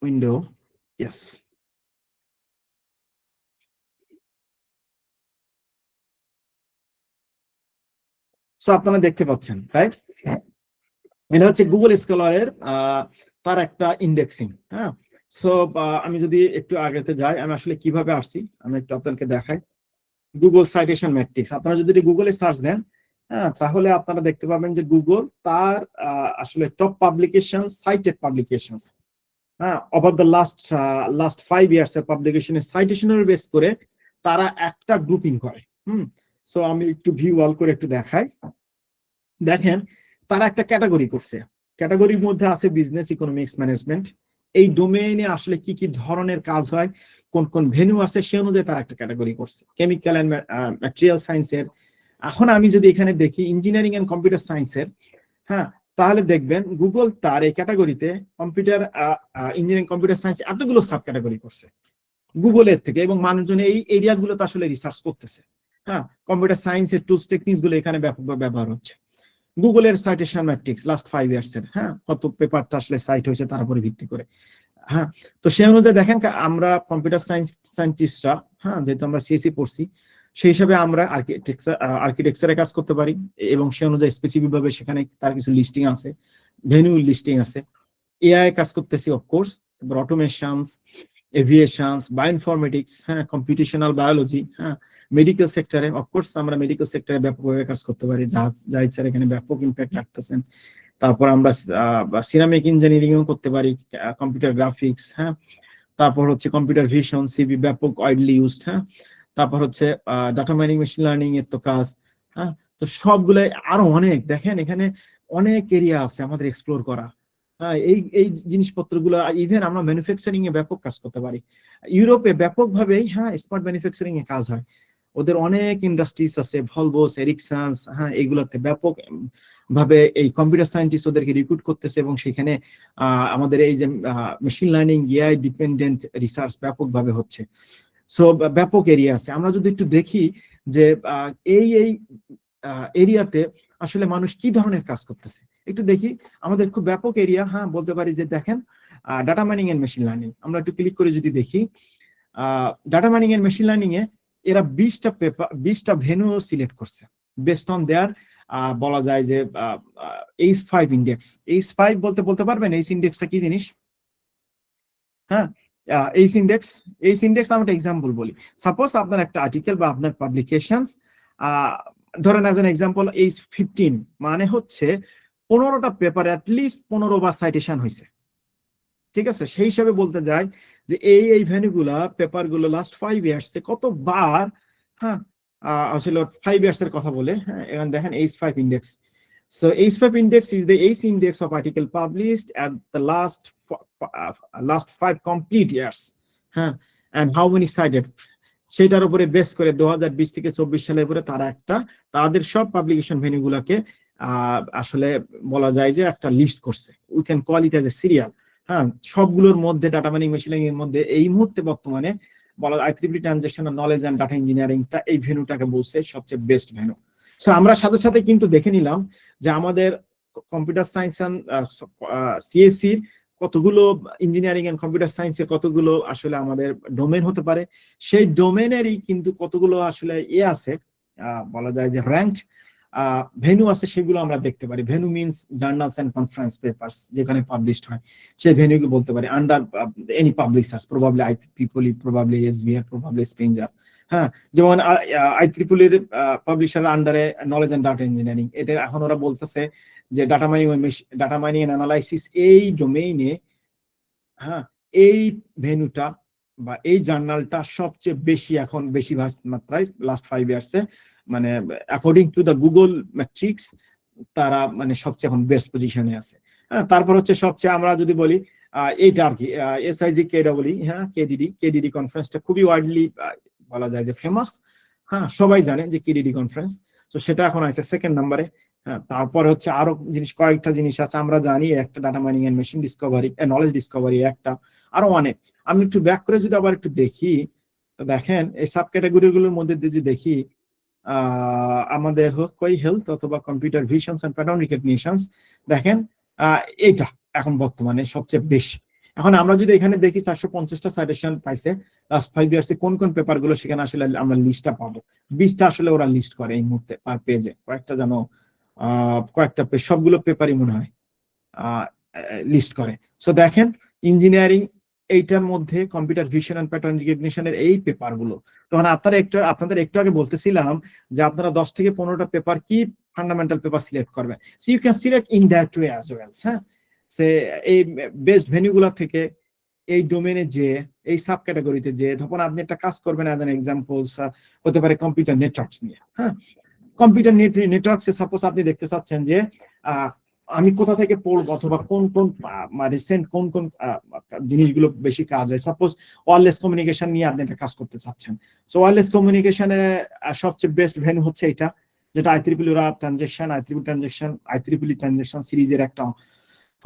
Window, yes. সো আপনারা দেখতে পাচ্ছেন, রাইট? এটা হচ্ছে গুগল স্কলারের তার একটা ইন্ডেক্সিং। হ্যাঁ, সো আমি যদি একটু আগেতে যাই, আমি আসলে কিভাবে আসছি আমি একটু আপনাকে দেখাই। গুগল সাইটেশন ম্যাট্রিক্স, আপনারা যদি গুগলে সার্চ দেন, হ্যাঁ, তাহলে আপনারা দেখতে পাবেন যে গুগল তার আসলে টপ পাবলিকেশন, সাইটেড পাবলিকেশন, হ্যাঁ, ওভার দ্য লাস্ট 5 ইয়ার্স এর পাবলিকেশনের সাইটেশনের বেস করে তারা একটা গ্রুপিং করে। সো আমি একটু ভিউ অল করে একটু দেখাই। দেখেন তারা একটা ক্যাটাগরি করছে, ক্যাটাগরির মধ্যে আছে বিজনেস, ইকোনমিক্স, ম্যানেজমেন্ট। এই ডোমেইনে আসলে কি কি ধরনের কাজ হয়, কোন কোন ভেন্যু আছে, সে অনুযায়ী তারা একটা ক্যাটাগরি করছে। কেমিক্যাল এন্ড ম্যাটেরিয়াল সায়েন্সের, এখন আমি যদি এখানে দেখি ইঞ্জিনিয়ারিং এন্ড কম্পিউটার সায়েন্সের, হ্যাঁ, তাহলে দেখবেন গুগল তার এই ক্যাটাগরিতে কম্পিউটার ইঞ্জিনিয়ারিং কম্পিউটার সায়েন্স এতগুলো সাব ক্যাটাগরি করছে গুগলের থেকে, এবং মানুষজন এই এরিয়াগুলোতে আসলে রিসার্চ করতেছে। হ্যাঁ, কম্পিউটার সায়েন্সের টুলস টেকনিক্স গুলো এখানে ব্যাপকভাবে ব্যবহার হচ্ছে। গুগলের সাইটেশন ম্যাট্রিক্স লাস্ট 5 ইয়ার্স এর, হ্যাঁ, কত পেপারটা আসলে সাইট হয়েছে তার উপরে ভিত্তি করে। হ্যাঁ, তো সেই অনুযায়ী দেখেন আমরা কম্পিউটার সায়েন্স সায়েন্টিস্টরা, হ্যাঁ, যেহেতু আমরা সিএসসি পড়ছি, সেই হিসাবে আমরা আর্কিটেকচারে কাজ করতে পারি, এবং সেই অনুযায়ী স্পেসিফিক ভাবে সেখানে তার কিছু লিস্টিং আছে, ভেন্যু লিস্টিং আছে। এআই কাজ করতেছি অফকোর্স, তারপর অটোমেশনস, এভিয়েশনস, বায়োইনফরমেটিক্স, হ্যাঁ, কম্পিউটেশনাল বায়োলজি, হ্যাঁ, মেডিকেল সেক্টরে অফকোর্স আমরা মেডিকেল সেক্টরে ব্যাপকভাবে কাজ করতে পারি, জাহিদ স্যার এখানে ব্যাপক ইম্প্যাক্ট রাখতেছেন। তারপর আমরা সিরামিক ইঞ্জিনিয়ারিংও করতে পারি, কম্পিউটার গ্রাফিক্স, হ্যাঁ, তারপর হচ্ছে কম্পিউটার ভিশন, সিভি ব্যাপক ওয়াইডলি ইউজড, হ্যাঁ, তারপর হচ্ছে ডাটা মাইনিং, মেশিন লার্নিং এর তো কাজ, হ্যাঁ। তো সবগুলো আরো অনেক, দেখেন এখানে অনেক এরিয়া আছে আমাদের এক্সপ্লোর করা। হ্যাঁ, এই জিনিসপত্রগুলো, ইভেন আমরা ম্যানুফ্যাকচারিং এ ব্যাপক কাজ করতে পারি। ইউরোপে ব্যাপকভাবে, হ্যাঁ, স্মার্ট ম্যানুফ্যাকচারিং এ কাজ হয়, ওদের অনেক ইন্ডাস্ট্রিজ আছে, ভলভোস, এরিকসন্স, হ্যাঁ, এইগুলোতে ব্যাপক ভাবে এই কম্পিউটার সায়েন্টিস্ট ওদেরকে রিক্রুট করতেছে, এবং সেখানে আমাদের এই যে machine learning, AI dependent research ব্যাপকভাবে হচ্ছে। সো ব্যাপক এরিয়া আছে। আমরা যদি একটু দেখি যে এই এরিয়াতে আসলে মানুষ কি ধরনের কাজ করতেছে, একটু দেখি। আমাদের খুব ব্যাপক এরিয়া, হ্যাঁ, বলতে পারি যে দেখেন data mining and machine learning, আমরা একটু ক্লিক করে যদি দেখি data mining and machine learning এ এরা 20টা ভেন্যু সিলেক্ট করছে বেসড অন দেয়ার, বলা যায় যে H5 ইন্ডেক্স। H5 বলতে পারবেন H ইন্ডেক্সটা কি জিনিস? হ্যাঁ, এইচ ইন্ডেক্স আমি একটা এক্সাম্পল বলি। সাপোজ আপনার একটা আর্টিকেল বা আপনার পাবলিকেশনস, ধরেন অ্যাজ এন এক্সাম্পল H15, মানে হচ্ছে 15টা পেপারে অ্যাটলিস্ট 15 বার সাইটেশন হয়েছে, ঠিক আছে? সেই হিসাবে বলতে যাই যে এই ভ্যানুগুলা পেপারগুলো লাস্ট 5 ইয়ার্সে কতবার, হ্যাঁ, আসলে 5 ইয়ার্স এর কথা বলে, হ্যাঁ, এখন দেখেন H5 index. So H5 index is the H index of article published at the last 5 complete years, হ্যাঁ, and how many cited, সেটার উপরে বেস করে 2020 থেকে 24 সালের উপরে তারা একটা তাদের সব পাবলিকেশন ভেন্যুগুলোকে আসলে বলা যায় যে একটা লিস্ট করছে। We can call it as A serial, হ্যাঁ। সবগুলোর মধ্যে ডাটা মাইনিং, মেশিন লার্নিং এর মধ্যে এই মুহূর্তে বর্তমানে বলা IEEE transactional knowledge and data ইঞ্জিনিয়ারিংটা এই ভেন্যুটাকে বলছে সবচেয়ে বেস্ট ভেন্যু। সো আমরা সাথে সাথে কিন্তু দেখে নিলাম যে আমাদের কম্পিউটার সায়েন্স এন্ড সিএসসি কতগুলো, ইঞ্জিনিয়ারিং এন্ড কম্পিউটার সায়েন্সের কতগুলো আসলে আমাদের ডোমেন হতে পারে, সেই ডোমেনেরই কিন্তু কতগুলো আসলে আছে, বলা যায় যে র্যাঙ্কড ভেন্যু আছে, সেগুলো আমরা দেখতে পারি। Venue means journals and conference papers, যেখানে পাবলিশড হয় সেই ভেন্যুকে বলতে পারি। Under any publishers, probably IEEE, probably SBR, probably Springer, হ্যাঁ। যেমন IEEE এর পাবলিশার আন্ডারে নলেজ এন্ড ডাটা ইঞ্জিনিয়ারিং, এটা এখন ওরা বলতেছে যে ডাটা মাইনিং এন্ড অ্যানালাইসিস এই ডোমেইনে, হ্যাঁ, এই ভেন্যুটা বা এই জার্নালটা সবচেয়ে বেশি এখন বেশি মাত্রায় লাস্ট 5 ইয়ার্সে, মানে according to the Google matrix তারা মানে সবচেয়ে এখন বেস্ট পজিশনে আছে, হ্যাঁ। তারপর হচ্ছে সবচেয়ে আমরা যদি বলি এইটা আর কি SIG KEE, হ্যাঁ, কেডিডি কনফারেন্সটা খুবই ওয়াইডলি বলা যায় যে ফেমাস, হ্যাঁ, সবাই জানে যে কেডিডি কনফারেন্স। তো সেটা এখন আছে সেকেন্ড নাম্বারে, হ্যাঁ। তারপরে হচ্ছে আরো কয়েকটা জিনিস আছে আমরা জানি, একটা data mining and machine discovery, knowledge discovery, একটা আরো অনেক। আমি একটু ব্যাক করে যদি আবার একটু দেখি, তো দেখেন এই সাব ক্যাটাগরি গুলোর মধ্যে যদি দেখি, আমাদের কই হেলথ অথবা কম্পিউটার ভিশনস এন্ড প্যাটার্ন রিকগনিশনস, দেখেন এইটা এখন বর্তমানে সবচেয়ে বেশি। এখন আমরা যদি এখানে দেখি 450টা সাইটেশন পাইছে লাস্ট 5 ইয়ার্সে, কোন কোন পেপার গুলো, সেখানে আসলে আমরা লিস্টটা পাবো। 20টা আসলে ওরা লিস্ট করে এই মুহূর্তে পার পেজে, কয়েকটা জানো কয়েকটা পেজ, সবগুলো পেপারই মনে হয় লিস্ট করে। সো দেখেন ইঞ্জিনিয়ারিং এইটার মধ্যে কম্পিউটার ভিশন এন্ড প্যাটার্ন রিকগনিশনের এই পেপার গুলো, তখন আপনাদের একটু আগে বলতেছিলাম যে আপনারা 10 থেকে 15টা পেপার কি ফান্ডামেন্টাল পেপার সিলেক্ট করবেন। So you can select in that way as well, হ্যাঁ। সে এই বেস্ট ভেন্যুগুলো থেকে এই ডোমেনে যে এই সাব ক্যাটাগরিতে যে, তখন আপনি একটা কাজ করবেন অ্যাজ এন এক্সাম্পলস হতে পারে কম্পিউটার নেটওয়ার্কস নিয়ে, হ্যাঁ। কম্পিউটার নেটওয়ার্কসে সাপোজ আপনি দেখতে চাচ্ছেন যে আমি কোথা থেকে পড়বো, অথবা কোন কোন রিসেন্ট কোন কোন জিনিসগুলো বেশি কাজ হয়। সাপোজ ওয়্যারলেস কমিউনিকেশন নিয়ে আপনি একটা কাজ করতে চাচ্ছেন। সো ওয়্যারলেস কমিউনিকেশনের সবচেয়ে বেস্ট ভেন্যু হচ্ছে এটা, যেটা IEEE ট্রানজেকশন সিরিজের একটা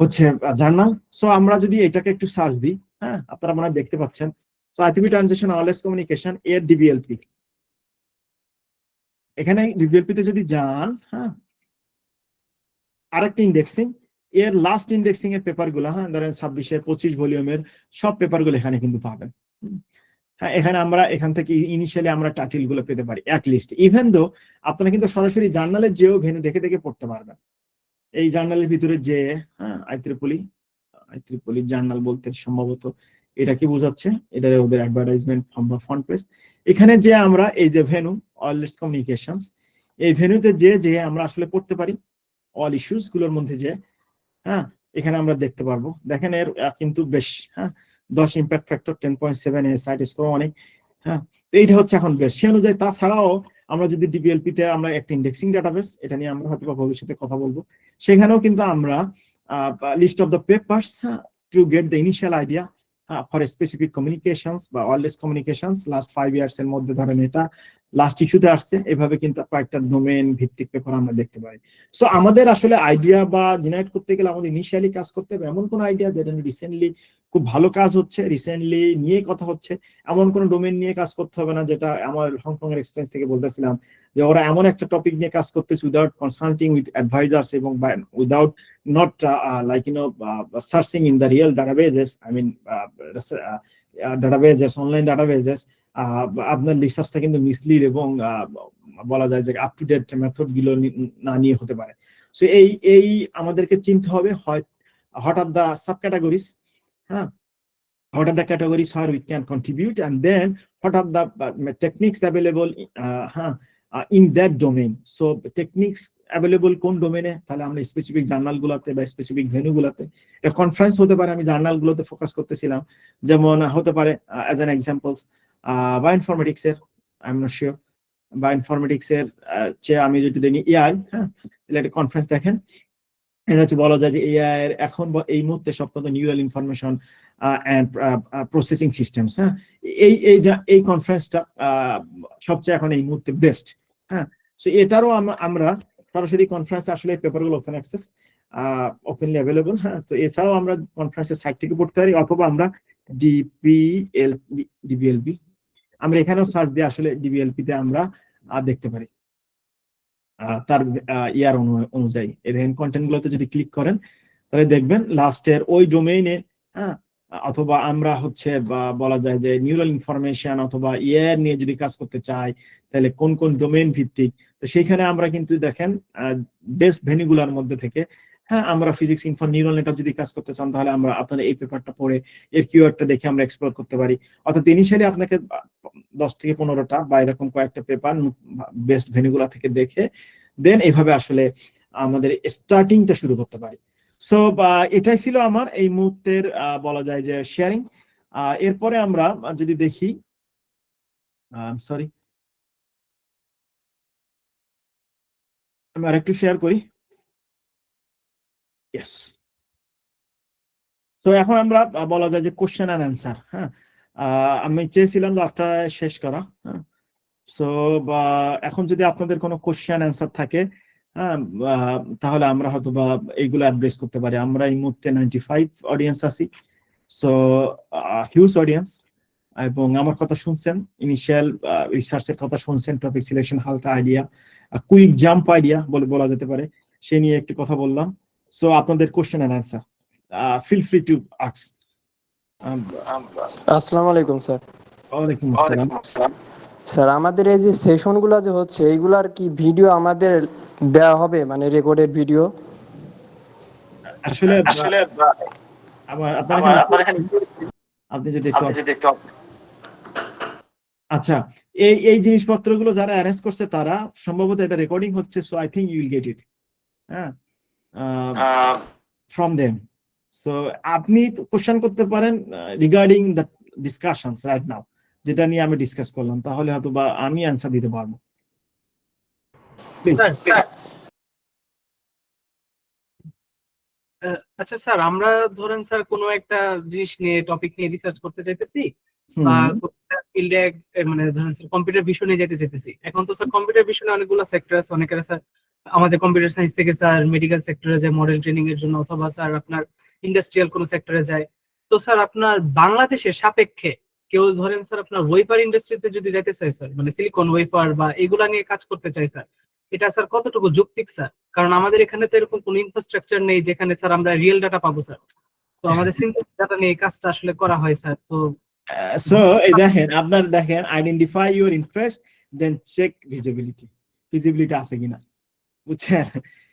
হচ্ছে জার্নাল। সো আমরা যদি এটাকে একটু সার্চ দিই, হ্যাঁ, আপনারা মনে হয় দেখতে পাচ্ছেন। So IEEE transaction wireless communication এর DBLP, এখানে DBLP তে যদি যান, হ্যাঁ, আরেকটা ইন্ডেক্সিং, এর লাস্ট ইন্ডেক্সিং এর পেপার গুলো, হ্যাঁ, ধরেন 26 ভলিউমের সব পেপার গুলো এখানে কিন্তু পাবেন, হ্যাঁ। এখানে আমরা এখান থেকে ইনিশিয়ালি আমরা টাইটেল গুলো পেতে পারি এক লিস্ট, ইভেন দো আপনারা কিন্তু সরাসরি জার্নালের যেও ভেন্যু দেখে দেখে পড়তে পারবেন। এই জার্নালের ভিতরে যে, হ্যাঁ, IEEE জার্নাল বলতে সম্ভবত এটা কি বোঝাচ্ছে, এটা ওদের অ্যাডভার্টাইজমেন্ট বা ফ্রন্ট পেজ। এখানে যে আমরা এই যে ভেন্যু ওয়্যারলেস কমিউনিকেশনস, এই ভেন্যুতে যে আমরা আসলে পড়তে পারি অল ইস্যুস গুলোর মধ্যে যে, হ্যাঁ, এখানে আমরা দেখতে পারবো। দেখেন এর কিন্তু বেশ, হ্যাঁ, 10 ইম্প্যাক্ট ফ্যাক্টর 10.7, এর সাইট স্কোর অনেক, হ্যাঁ। তো এইটা হচ্ছে এখন বেশ সে অনুযায়ী। তাছাড়াও আমরা যদি DBLP তে আমরা একটা ইন্ডেক্সিং ডাটাবেস, এটা নিয়ে আমরা হয়তো ভবিষ্যতে কথা বলবো, সেখানেও কিন্তু আমরা list of the papers to get the initial idea for specific communications বা ওয়্যারলেস কমিউনিকেশনস লাস্ট 5 ইয়ার্স এর মধ্যে, ধরেন এটা লাস্ট ইস্যুতে আসছে, এভাবে কিন্তু কয়েকটা ডোমেন ভিত্তিক পেপার আমরা দেখতে পাই। সো আমাদের আসলে আইডিয়া বা জেনারেট করতে গেলে আমাদের ইনিশিয়ালি কাজ করতে হবে এমন কোন আইডিয়া যেটা রিসেন্টলি খুব ভালো কাজ হচ্ছে, রিসেন্টলি নিয়ে কথা হচ্ছে, এমন কোন ডোমেন নিয়ে কাজ করতে হবে না। যেটা আমার হংকং এর এক্সপেরিয়েন্স থেকে বলতেছিলাম যে ওরা এমন একটা টপিক নিয়ে কাজ করতেছে উইদাউট কনসাল্টিং উইথ অ্যাডভাইজার্স এবং without not like searching in the real databases, I mean databases, online databases, আপনার রিসার্চটা কিন্তু মিসলিড এবং বলা যায় যে আপ টু ডেট মেথড গুলো না নিয়ে হতে পারে। সো এই আমাদেরকে চিনতে হবে what are the sub categories, হ্যাঁ, what are the categories where we can contribute, and then what are the techniques available in that domain. So techniques available কোন ডোমেনে, তাহলে আমরা স্পেসিফিক জার্নাল গুলাতে বা স্পেসিফিক ভেন্যু গুলাতে, কনফারেন্স হতে পারে, আমি জার্নাল গুলোতে ফোকাস করতেছিলাম, যেমন হতে পারে অ্যাজ অ্যান এক্সাম্পলস বায়োইনফরমেটিক্স এর, I am not sure, bioinformatics এর চেয়ে আমি যদি দেখি এআই, হ্যাঁ, তাহলে একটা কনফারেন্স দেখেন, এটা হচ্ছে বলা যায় যে এআই এর এখন এই মুহূর্তে সবথেকে neural information and processing systems, হ্যাঁ, এই কনফারেন্সটা সবচেয়ে এখন এই মুহূর্তে বেস্ট। হ্যাঁ, সো এটারও আমরা সরাসরি কনফারেন্সে আসলে পেপারগুলো ওপেন অ্যাক্সেস, ওপেনলি অ্যাভেলেবল। হ্যাঁ, তো এছাড়াও আমরা কনফারেন্সের সাইট থেকে পড়তে পারি, অথবা আমরা ডিবিএলপি আমরা এখানেও সার্চ দিয়ে আসলে ডিবিএলপি তে আমরা দেখতে পারি তার ইয়ার অনুযায়ী। এখানে কন্টেন্ট গুলোতে যদি ক্লিক করেন তাহলে দেখবেন লাস্টের ওই ডোমেইনে, হ্যাঁ, অথবা আমরা হচ্ছে বলা যায় যে নিউরাল ইনফরমেশন অথবা ইয়ার নিয়ে যদি কাজ করতে চাই তাহলে কোন কোন ডোমেইন ভিত্তিক, তো সেইখানে আমরা কিন্তু দেখেন বেস্ট ভেন্যুগুলোর মধ্যে থেকে, হ্যাঁ, আমরা ফিজিক্স ইনফর নিউরাল নেটওয়ার্ক যদি কাজ করতে চান তাহলে আমরা আপনার এই পেপারটা পড়ে এর কিওয়ার্ডটা দেখে আমরা এক্সপ্লোর করতে পারি। অর্থাৎ ইনিশিয়ালি আপনাকে 10 থেকে 15টা বা এরকম কয়েকটা পেপার বেস্ট ভেন্যুগুলা থেকে দেখে দেন এইভাবে আসলে আমাদের স্টার্টিংটা শুরু করতে পারি। সো এটাই ছিল আমার এই মুহূর্তের বলা যায় যে শেয়ারিং। এরপরে আমরা যদি দেখি, সরি আমি আরেকটু শেয়ার করি। ইয়েস, তো এখন আমরা বলা যায় যে কোশ্চেন অ্যান্ড অ্যান্সার। হ্যাঁ, আমি চেয়েছিলাম যে একটা শেষ করা। হ্যাঁ, সো এখন যদি আপনাদের কোনো কোশ্চেন অ্যান্সার থাকে, হ্যাঁ, তাহলে আমরা হয়তো বা এইগুলো অ্যাড্রেস করতে পারি। আমরা এই মুহূর্তে 95 অডিয়েন্স আছি, সো হিউজ অডিয়েন্স, এবং আমার কথা শুনছেন, ইনিশিয়াল রিসার্চের কথা শুনছেন, টপিক সিলেকশন, হালকা আইডিয়া, কুইক জাম্প আইডিয়া বলা যেতে পারে, সে নিয়ে একটু কথা বললাম। সো আপনাদের question and answer, feel free to ask. আসসালামু আলাইকুম স্যার। ওয়ালাইকুম আসসালাম। স্যার, আমাদের এই যে সেশনগুলো যে হচ্ছে এইগুলার কি ভিডিও আমাদের দেওয়া হবে, মানে রেকর্ডেড ভিডিও? আসলে আপনি যদি একটু আচ্ছা, এই জিনিসপত্রগুলো যারা অ্যারেঞ্জ করছে তারা সম্ভবত এটা রেকর্ডিং হচ্ছে, so I think you will get it, হ্যাঁ, ফ্রম দেম। সো আপনি কোশ্চেন করতে পারেন regarding the discussions right now, যেটা নিয়ে আমি ডিসকাস করলাম, তাহলে হয়তো বা আমি অ্যান্সার দিতে পারবো। আচ্ছা স্যার, আমরা ধরেন স্যার কোনো একটা জিনিস নিয়ে, টপিক নিয়ে রিসার্চ করতে চাইতেছি, বা ফিল্ডে মানে ধরেন স্যার কম্পিউটার বিষয় নিয়ে যেতে চাইতেছি। এখন তো স্যার কম্পিউটার বিষয়ে অনেকগুলো সেক্টর আছে, অনেকের স্যার আমাদের কম্পিউটার সায়েন্স থেকে স্যার মেডিকেল সেক্টরে যায় মডেল ট্রেনিং এর জন্য, অথবা স্যার আপনার ইন্ডাস্ট্রিয়াল কোনো সেক্টরে যায়। তো স্যার আপনার বাংলাদেশের সাপেক্ষে কেউ ধরেন স্যার আপনার ওয়েফার ইন্ডাস্ট্রিতে যদি যাইতে চাই স্যার, মানে সিলিকন ওয়েফার বা এগুলা নিয়ে কাজ করতে চাই স্যার, এটা স্যার কতটুকু যৌক্তিক স্যার? কারণ আমাদের এখানে তো এরকম কোনো ইনফ্রাস্ট্রাকচার নেই যেখানে স্যার আমরা রিয়েল ডাটা পাবো স্যার। তো আমাদের সিনথেটিক ডাটা নিয়ে কাজটা আসলে করা হয় স্যার। তো সো এই দেখেন, আপনার দেখেন, identify your interest, then check feasibility আছে কিনা, বুঝছেন?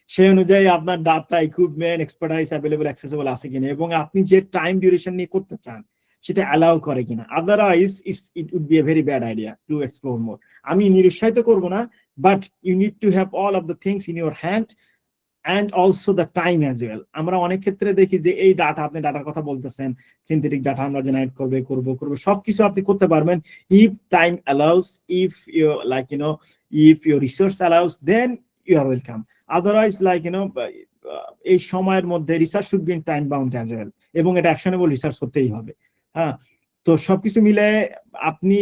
সেই অনুযায়ী আপনার data, equipment, expertise available, accessible আছে কিনা, এবং আপনি যে টাইম ডিউরেশন নিয়ে করতে চান সেটা অ্যালাউ করে কিনা। Otherwise it would be a very bad idea to explore more. আমি নিরুৎসাহিত করবো না, but you need to have all of the things in your hand and also the time as well. আমরা অনেক ক্ষেত্রে দেখি যে এই ডাটা, আপনি ডাটার কথা বলতেছেন, সিনথেটিক ডাটা আমরা জেনারেট করব সবকিছু আপনি করতে পারবেন if time allows, if you like if your resource allows, then you are welcome. Otherwise, like এই সময়ের মধ্যে research should be in time bound as well, এবং এটা অ্যাকশনেবল রিসার্চ করতেই হবে। হ্যাঁ, তো সবকিছু মিলে আপনি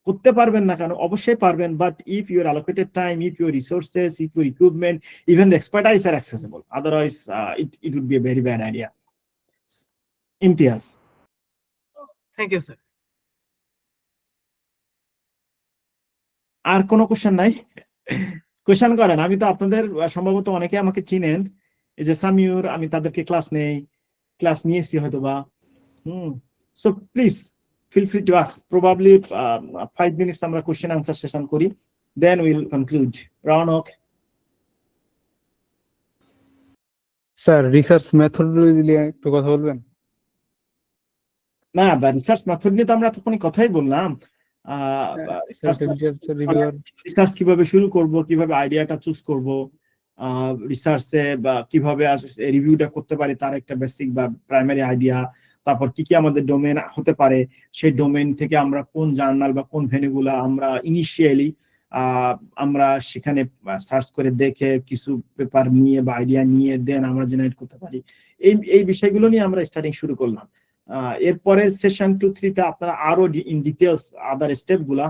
করতে পারবেন না কেন? অবশ্যই পারবেন, but if your allocated time, if your resources, if your equipment, even the expertise are accessible. Otherwise, it would be a very bad idea. Imtiaz. Thank you sir. আর কোনো কোশ্চেন নাই? কোশ্চেন করেন, আমি তো আপনাদের সম্ভবত অনেকে আমাকে চিনেন, এই যে সামিউর, আমি তাদেরকে ক্লাস নিয়েছি হয়তো বা। So please feel free to ask. Probably 5 minutes আমরা question answer session করি, then we'll conclude. Raunok. Sir, research methodology নিয়ে একটু কথা বলবেন? না, বা রিসার্চ মেথড নিয়ে তো আমরা এতক্ষণই কথাই বললাম। রিসার্চ কিভাবে শুরু করব, কিভাবে আইডিয়াটা চুজ করব, রিসার্চে বা কিভাবে রিভিউটা করতে পারি তার একটা বেসিক বা প্রাইমারি আইডিয়া, তারপর কি কি আমাদের ডোমেন হতে পারে, সেই ডোমেন থেকে আমরা কোন জার্নাল বা কোন ভেন্যুগুলা আমরা ইনিশিয়ালি আমরা সেখানে সার্চ করে দেখে কিছু পেপার নিয়ে বা আইডিয়া নিয়ে দেন আমরা জেনারেট করতে পারি। এই বিষয়গুলো নিয়ে আমরা স্টার্টিং শুরু করলাম। এরপরে সেশন 2-3 তে আপনারা আরো ইন ডিটেলস আদার স্টেপ গুলা,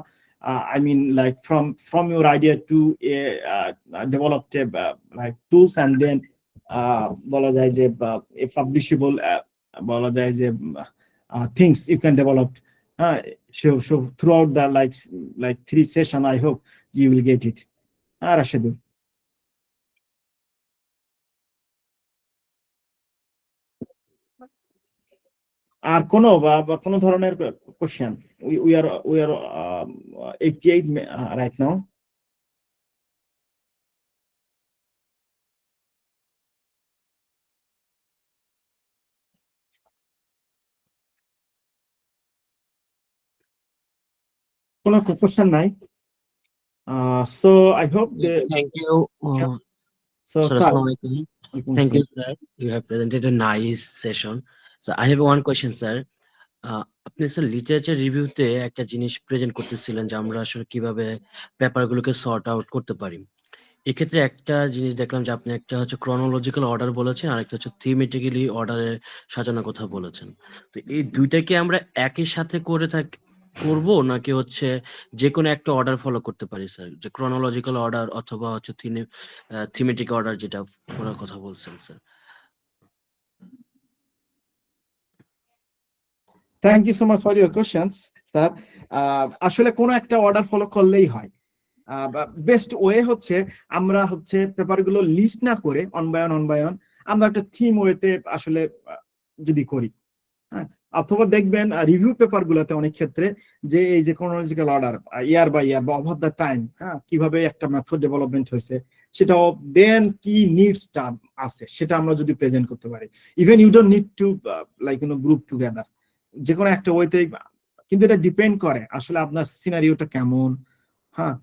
I mean, like from your idea to develop like tools, and then বলা যায় যে a publishable বলা যায় যে things you can develop. So throughout the like 3 session, I hope you will get it. Rashidul. আর কোনো ধরনের question? we are 88 right now. কোনো কোশ্চেন নাই? So I hope Thank you. so Sir, sir, Assalamualaikum. Thank you, sir. You have presented a nice session. So I have one question, sir. আপনি sir literature রিভিউতে একটা জিনিস present করতেছিলেন যে আমরা আসলে কিভাবে পেপারগুলোকে সর্ট আউট করতে পারি। এক্ষেত্রে একটা জিনিস দেখলাম যে আপনি একটা হচ্ছে ক্রনোলজিক্যাল অর্ডার বলেছেন, আর একটা হচ্ছে থিমেটিক্যালি অর্ডারে সাজানোর কথা বলেছেন। তো এই দুইটাকে আমরা একই সাথে করব নাকি হচ্ছে যে কোনো একটা অর্ডার ফলো করতে পারি স্যার, যে ক্রনোলজিক্যাল অর্ডার অথবা হচ্ছে থিমেটিক অর্ডার যেটা করার কথা বলছেন sir? Thank you so much for your questions sir. আসলে কোনো একটা অর্ডার ফলো করলেই হয়। বেস্ট ওয়ে হচ্ছে আমরা হচ্ছে পেপারগুলো লিস্ট না করে অন বাই অন আমরা একটা থিম ওয়েতে আসলে যদি করি, হ্যাঁ, অথবা দেখবেন রিভিউ পেপার গুলোতে অনেক ক্ষেত্রে যে এই যে ক্রনোলজিক্যাল অর্ডার ইয়ার বাই ইয়ার বা ওভার দ্য টাইম, হ্যাঁ, কিভাবে একটা মেথড ডেভেলপমেন্ট হয়েছে সেটা, দেন কি নিডসটা আছে সেটা আমরা যদি প্রেজেন্ট করতে পারি, even you don't need to like group together, যে কোনো একটা ওয়েতে। কিন্তু এটা ডিপেন্ড করে আসলে আপনার সিনারিওটা কেমন, হ্যাঁ,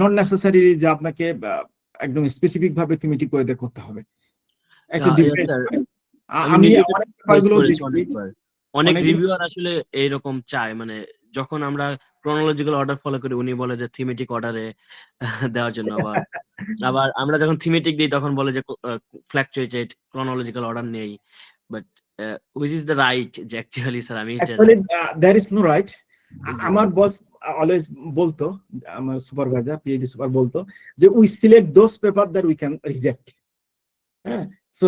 নট নেসেসারি যে আপনাকে একদম স্পেসিফিক ভাবে থিমেটিক ওয়েতে করতে হবে। একটা ডিপেন্ড করে। আমি অনেক পেপারগুলো দেখছি, অনেক রিভিউয়ার আসলে এইরকম চায়, মানে যখন আমরা ক্রনোলজিক্যাল অর্ডার ফলো করি উনি বলে যে থিমেটিক অর্ডারে দেওয়ার জন্য, আবার আমরা যখন থিমেটিক দিই তখন বলে যে ফ্ল্যাকচুয়েটেড ক্রনোলজিক্যাল অর্ডার নেই। But which is the right যে অ্যাকচুয়ালি স্যার আমি actually there is no right. আমার বস অলওয়েজ বলতো, আমার সুপারভাইজার পিএইচডি সুপার বলতো যে we select those paper that we can reject. হ্যাঁ, সো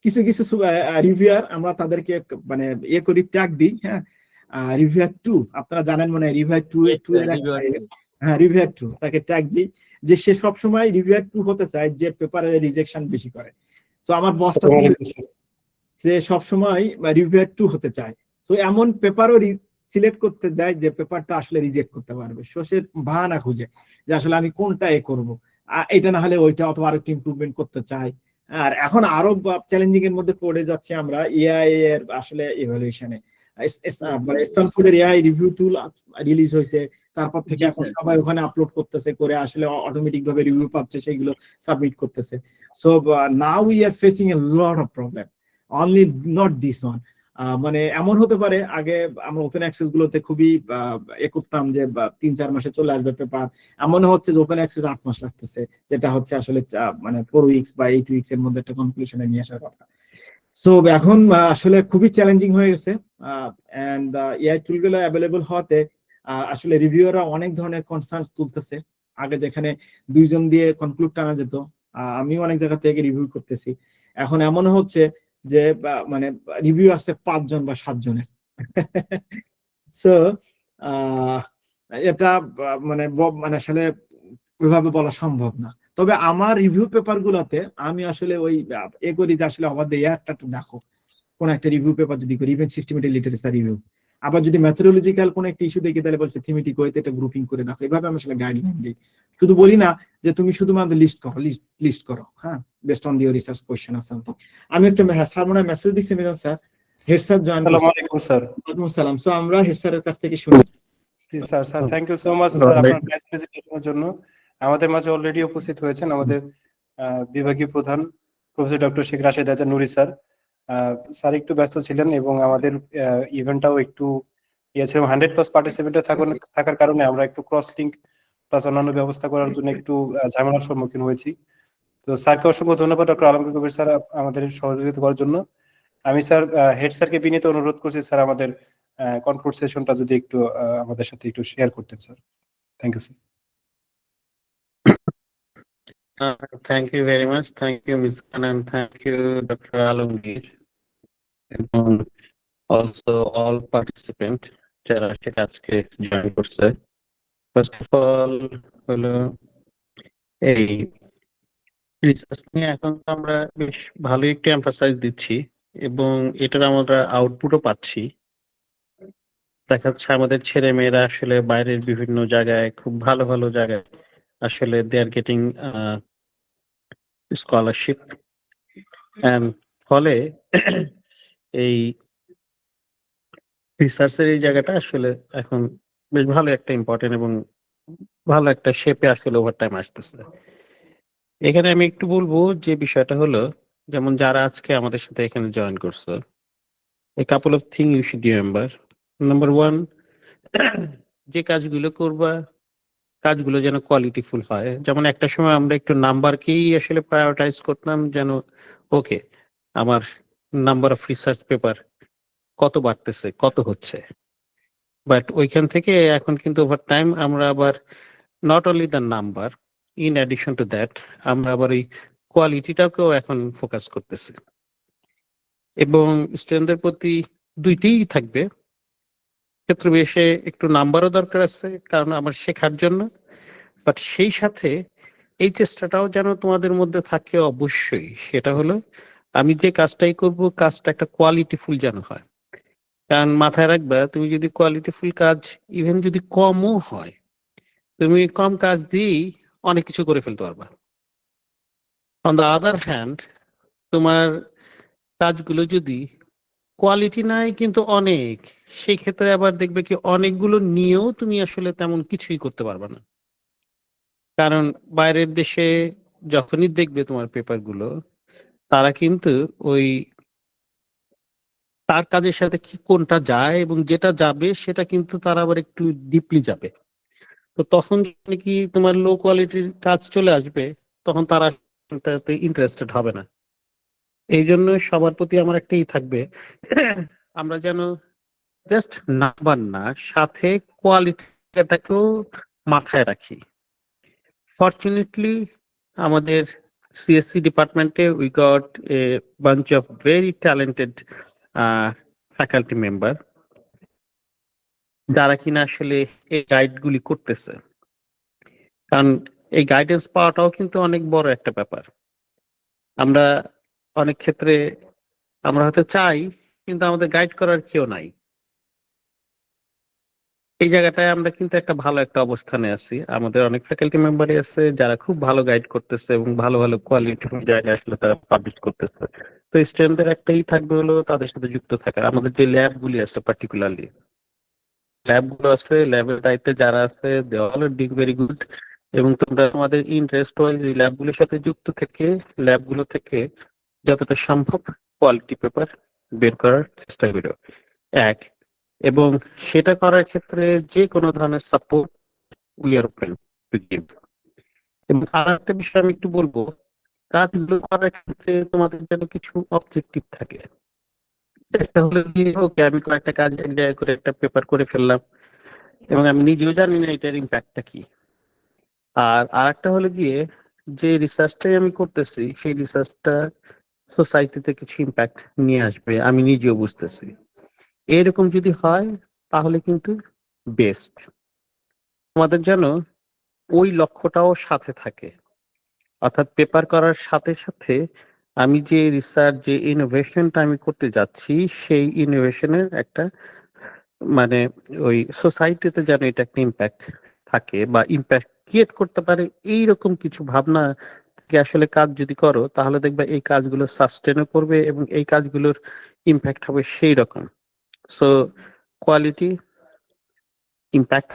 কিছু রিভিউয়ার আমরা তাদেরকে মানে করি, ট্যাগ দিই, হ্যাঁ, রিভিউয়ার 2 আপনারা জানেন মানে রিভিউয়ার 2 হ্যাঁ, রিভিউয়ার 2 তাকে ট্যাগ দিই যে সে সব সময় রিভিউয়ার 2 হতে চায় যে পেপারে রিজেকশন বেশি করে। সো আমার বসটা সে সব সময় রিভিউয়ার 2 হতে চায়, সো এমন পেপারও সিলেক্ট করতে যায় যে পেপারটা আসলে রিজেক্ট করতে পারবে। সো সে বাহানা খুঁজে যে আসলে আমি কোনটা করব, এটা না হলে ওইটা, অথবা আরো একটু ইমপ্রুভমেন্ট করতে চাই। আর এখন আরো চ্যালেঞ্জিং এর মধ্যে পড়ে যাচ্ছে আমরা এআই এর আসলে ইভালুয়েশনে। স্ট্যানফোর্ডের এআই রিভিউ টুল রিলিজ হয়েছে, তারপর থেকে এখন সবাই ওখানে আপলোড করতেছে, করে আসলে অটোমেটিক ভাবে রিভিউ পাচ্ছে, সেগুলো সাবমিট করতেছে। So now we are facing A lot of problem, only not this one. মানে এমন হতে পারে আগে আমরা ওপেন অ্যাক্সেস গুলোতে খুবই করতাম যে 3-4 মাসে চলে আসবে পেপার, এমন হচ্ছে যে ওপেন অ্যাক্সেস 8 মাস লাগতেছে, যেটা হচ্ছে আসলে মানে 4 উইকস বা 8 উইকস এর মধ্যে একটা কনক্লুশনে নিয়ে আসার কথা। সো এখন আসলে খুবই চ্যালেঞ্জিং হয়ে গেছে, এন্ড এআই টুলগুলো অ্যাভেলেবল হওয়াতে আসলে রিভিউয়াররা অনেক ধরনের কনসার্ন তুলতেছে। আগে যেখানে 2 জন দিয়ে কনক্লুড টানা যেত, আমিও অনেক জায়গা থেকে রিভিউ করতেছি, এখন এমন হচ্ছে যে মানে রিভিউ আসছে 5 জন বা 7 জনের। সো এটা মানে আসলে ওইভাবে বলা সম্ভব না। তবে আমার রিভিউ পেপার গুলাতে আমি আসলে ওই করি যে আসলে আমাদের ইয়ারটা একটু দেখো, কোন একটা রিভিউ পেপার যদি করি, ইভেন সিস্টেমেটিক লিটারেসি রিভিউ, আবার যদি মেথোডোলজিক্যাল কোন একটা ইস্যু দেখি তাহলে বলছে থিমেটিক ওয়েতে এটা গ্রুপিং করে দেখো। এভাবে আমি আসলে গাইডলাইন দিই, শুধু বলি না যে তুমি শুধুমাত্র লিস্ট করো, হ্যাঁ, best on your research question আর সামথিং। আমি একটা স্যার মনে মেসেজ দিচ্ছি Mizan sir, head sir join আসসালামু করছে। আলাইকুম স্যার। ওয়ালাইকুম আসসালাম। সো আমরা হেড স্যারের কাছ থেকে শুনি। জি sir, thank you so much sir আপনার ক্লাস প্রেজেন্টেশনের জন্য। আমাদের মাঝে অলরেডি উপস্থিত হয়েছেন আমাদের বিভাগীয় প্রধান professor doctor Sheikh Rashed Ahmed Noori sir. Sir একটু ব্যস্ত ছিলেন এবং আমাদের ইভেন্টটাও একটু ছিল 100+ পার্টিসিপেন্টে থাকার কারণে আমরা একটু ক্রস লিঙ্ক প্লাস অন্যান্য ব্যবস্থা করার জন্য একটু ঝামেলার সম্মুখীন হয়েছি। তো স্যারকে অসংখ্য ধন্যবাদ ডক্টর আলমগীর কবির স্যার আমাদের সহযোগিতা করার জন্য। আমি স্যার হেড স্যারকে বিনীত অনুরোধ করছি স্যার আমাদের কনক্লুড সেশনটা যদি একটু আমাদের সাথে একটু শেয়ার করতেন sir. Thank you sir. Thank you very much. Thank you, Ms. Khan, and thank you, Dr. Alamgir, and also all participants যারা সেটা আজকে জয়েন করছে। ফার্স্ট অফ অল হলো এই রিসার্চ নিয়ে এখন তো আমরা বেশ ভালোই একটু এমফাসাইজ দিচ্ছি এবং এটার আমরা আউটপুটও পাচ্ছি। দেখা যাচ্ছে আমাদের ছেলে মেয়েরা আসলে বাইরের বিভিন্ন জায়গায় খুব ভালো ভালো জায়গায় আসলে দে আর গেটিং স্কলারশিপ, ফলে এই রিসার্চের এই জায়গাটা আসলে এখন বেশ ভালো একটা ইম্পর্টেন্ট এবং ভালো একটা শেপে আসলে ওভার টাইম আসতেছে। এখানে আমি একটু বলবো যে বিষয়টা হলো, যেমন যারা আজকে আমাদের সাথে এখানে জয়েন করছে, a couple of things you should remember. Number one, যে কাজগুলো করবা কাজগুলো যেন কোয়ালিটিফুল হয়। যেমন একটা সময় আমরা একটু নাম্বারকেই আসলে প্রায়োরিটাইজ করতাম, যেন ওকে আমার নাম্বার অফ রিসার্চ পেপার কত বাড়তেছে, কত হচ্ছে, বাট ওইখান থেকে এখন কিন্তু ওভার টাইম আমরা আবার not only the number, in addition to that আমরা আবার এই কোয়ালিটিটাকেও এখন ফোকাস করতেছি। এবং স্টুডেন্টদের প্রতি দুইটাই থাকবে, ক্ষেত্র বিশেষে একটু নাম্বারও দরকার আছে কারণ আমার শেখার জন্য, বাট সেই সাথে এই চেষ্টাটাও যেন তোমাদের মধ্যে থাকে অবশ্যই। সেটা হলো আমি যে কাজটাই করব কাজটা একটা কোয়ালিটিফুল যেন হয়। কারণ মাথায় রাখবা, তুমি যদি কোয়ালিটিফুল কাজ ইভেন যদি কমও হয়, তুমি কম কাজ দিয়েই অনেক কিছু করে ফেলতে পারবা। অন দ্য আদার হ্যান্ড, তোমার কাজগুলো যদি কোয়ালিটি নাই কিন্তু অনেক, সেই ক্ষেত্রে আবার দেখবে কি অনেকগুলো নিয়েও তুমি আসলে তেমন কিছুই করতে পারবে না। কারণ বাইরের দেশে যখনই দেখবে তোমার পেপারগুলো, তারা কিন্তু ওই তার কাজের সাথে কি কোনটা যায় এবং যেটা যাবে সেটা কিন্তু তারা আবার একটু ডিপলি যাবে। তো তখন কি তোমার লো কোয়ালিটির কাজ চলে আসবে, তখন তারা ইন্টারেস্টেড হবে না। এই জন্য সবার প্রতি আমার একটাই থাকবে, আমরা যেন জাস্ট নাম্বার না, সাথে কোয়ালিটিটাকেও মাথায় রাখি। ফরচুনেটলি আমাদের সিএসসি ডিপার্টমেন্টে we got a bunch of very talented faculty member, যারা কিনা আসলে এই গাইডগুলি করতেছে। কারণ এই গাইডেন্স পাওয়াটাও কিন্তু অনেক বড় একটা ব্যাপার। আমরা অনেক ক্ষেত্রে আমরা হয়তো চাই কিন্তু আমাদের গাইড করার কেউ নাই। এই জায়গাটায় আমরা কিন্তু একটা ভালো একটা অবস্থানে আছি। আমাদের অনেক ফ্যাকাল্টি মেম্বারই আছে যারা খুব ভালো গাইড করতেছে এবং ভালো ভালো কোয়ালিটি জায়গায় আসলে তারা পাবলিশ করতেছে। তো স্টুডেন্টদের একটাই থাকবে হলো তাদের সাথে যুক্ত থাকা। আমাদের যে ল্যাবগুলি আছে, পার্টিকুলারলি ল্যাবগুলো আছে, ল্যাবের দায়িত্বে যারা আছে, they all are doing very good. এবং তোমরা তোমাদের ইন্টারেস্ট ওয়াইজ ল্যাবগুলির সাথে যুক্ত থেকে ল্যাবগুলো থেকে যতটা সম্ভব কোয়ালিটি পেপার বের করার চেষ্টা করো। এক, এবং সেটা করার ক্ষেত্রে যে কোনো ধরনের support we are open to give. এবং আর একটা বিষয় আমি একটু বলবো, কাজগুলো করার ক্ষেত্রে তোমাদের যেন কিছু অবজেক্টিভ থাকে। একটা হলো কি, ওকে আমি কয়েকটা কাজ এক জায়গায় করে একটা পেপার করে ফেললাম এবং আমি নিজেও জানি না এটার ইম্প্যাক্টটা কি। আর আরেকটা হলো গিয়ে, যে রিসার্চটাই আমি করতেছি সেই রিসার্চটা সোসাইটিতে কিছু ইম্প্যাক্ট নিয়ে আসবে, আমি নিজেও বুঝতেছি। এরকম যদি হয় তাহলে কিন্তু বেস্ট। আমাদের যেন ওই লক্ষ্যটাও সাথে থাকে, অর্থাৎ পেপার করার সাথে সাথে আমি যে রিসার্চ যে ইনোভেশনটা আমি করতে যাচ্ছি সেই ইনোভেশনের একটা মানে ওই সোসাইটিতে যেন এটা একটা ইম্প্যাক্ট থাকে বা ইম্প্যাক্ট ক্রিয়েট করতে পারে, এইরকম কিছু ভাবনা থেকে আসলে কাজ যদি করো তাহলে দেখবে এই কাজগুলো সাস্টেনও করবে এবং এই কাজগুলোর ইম্প্যাক্ট হবে সেই রকম। সো কোয়ালিটি, ইম্প্যাক্ট,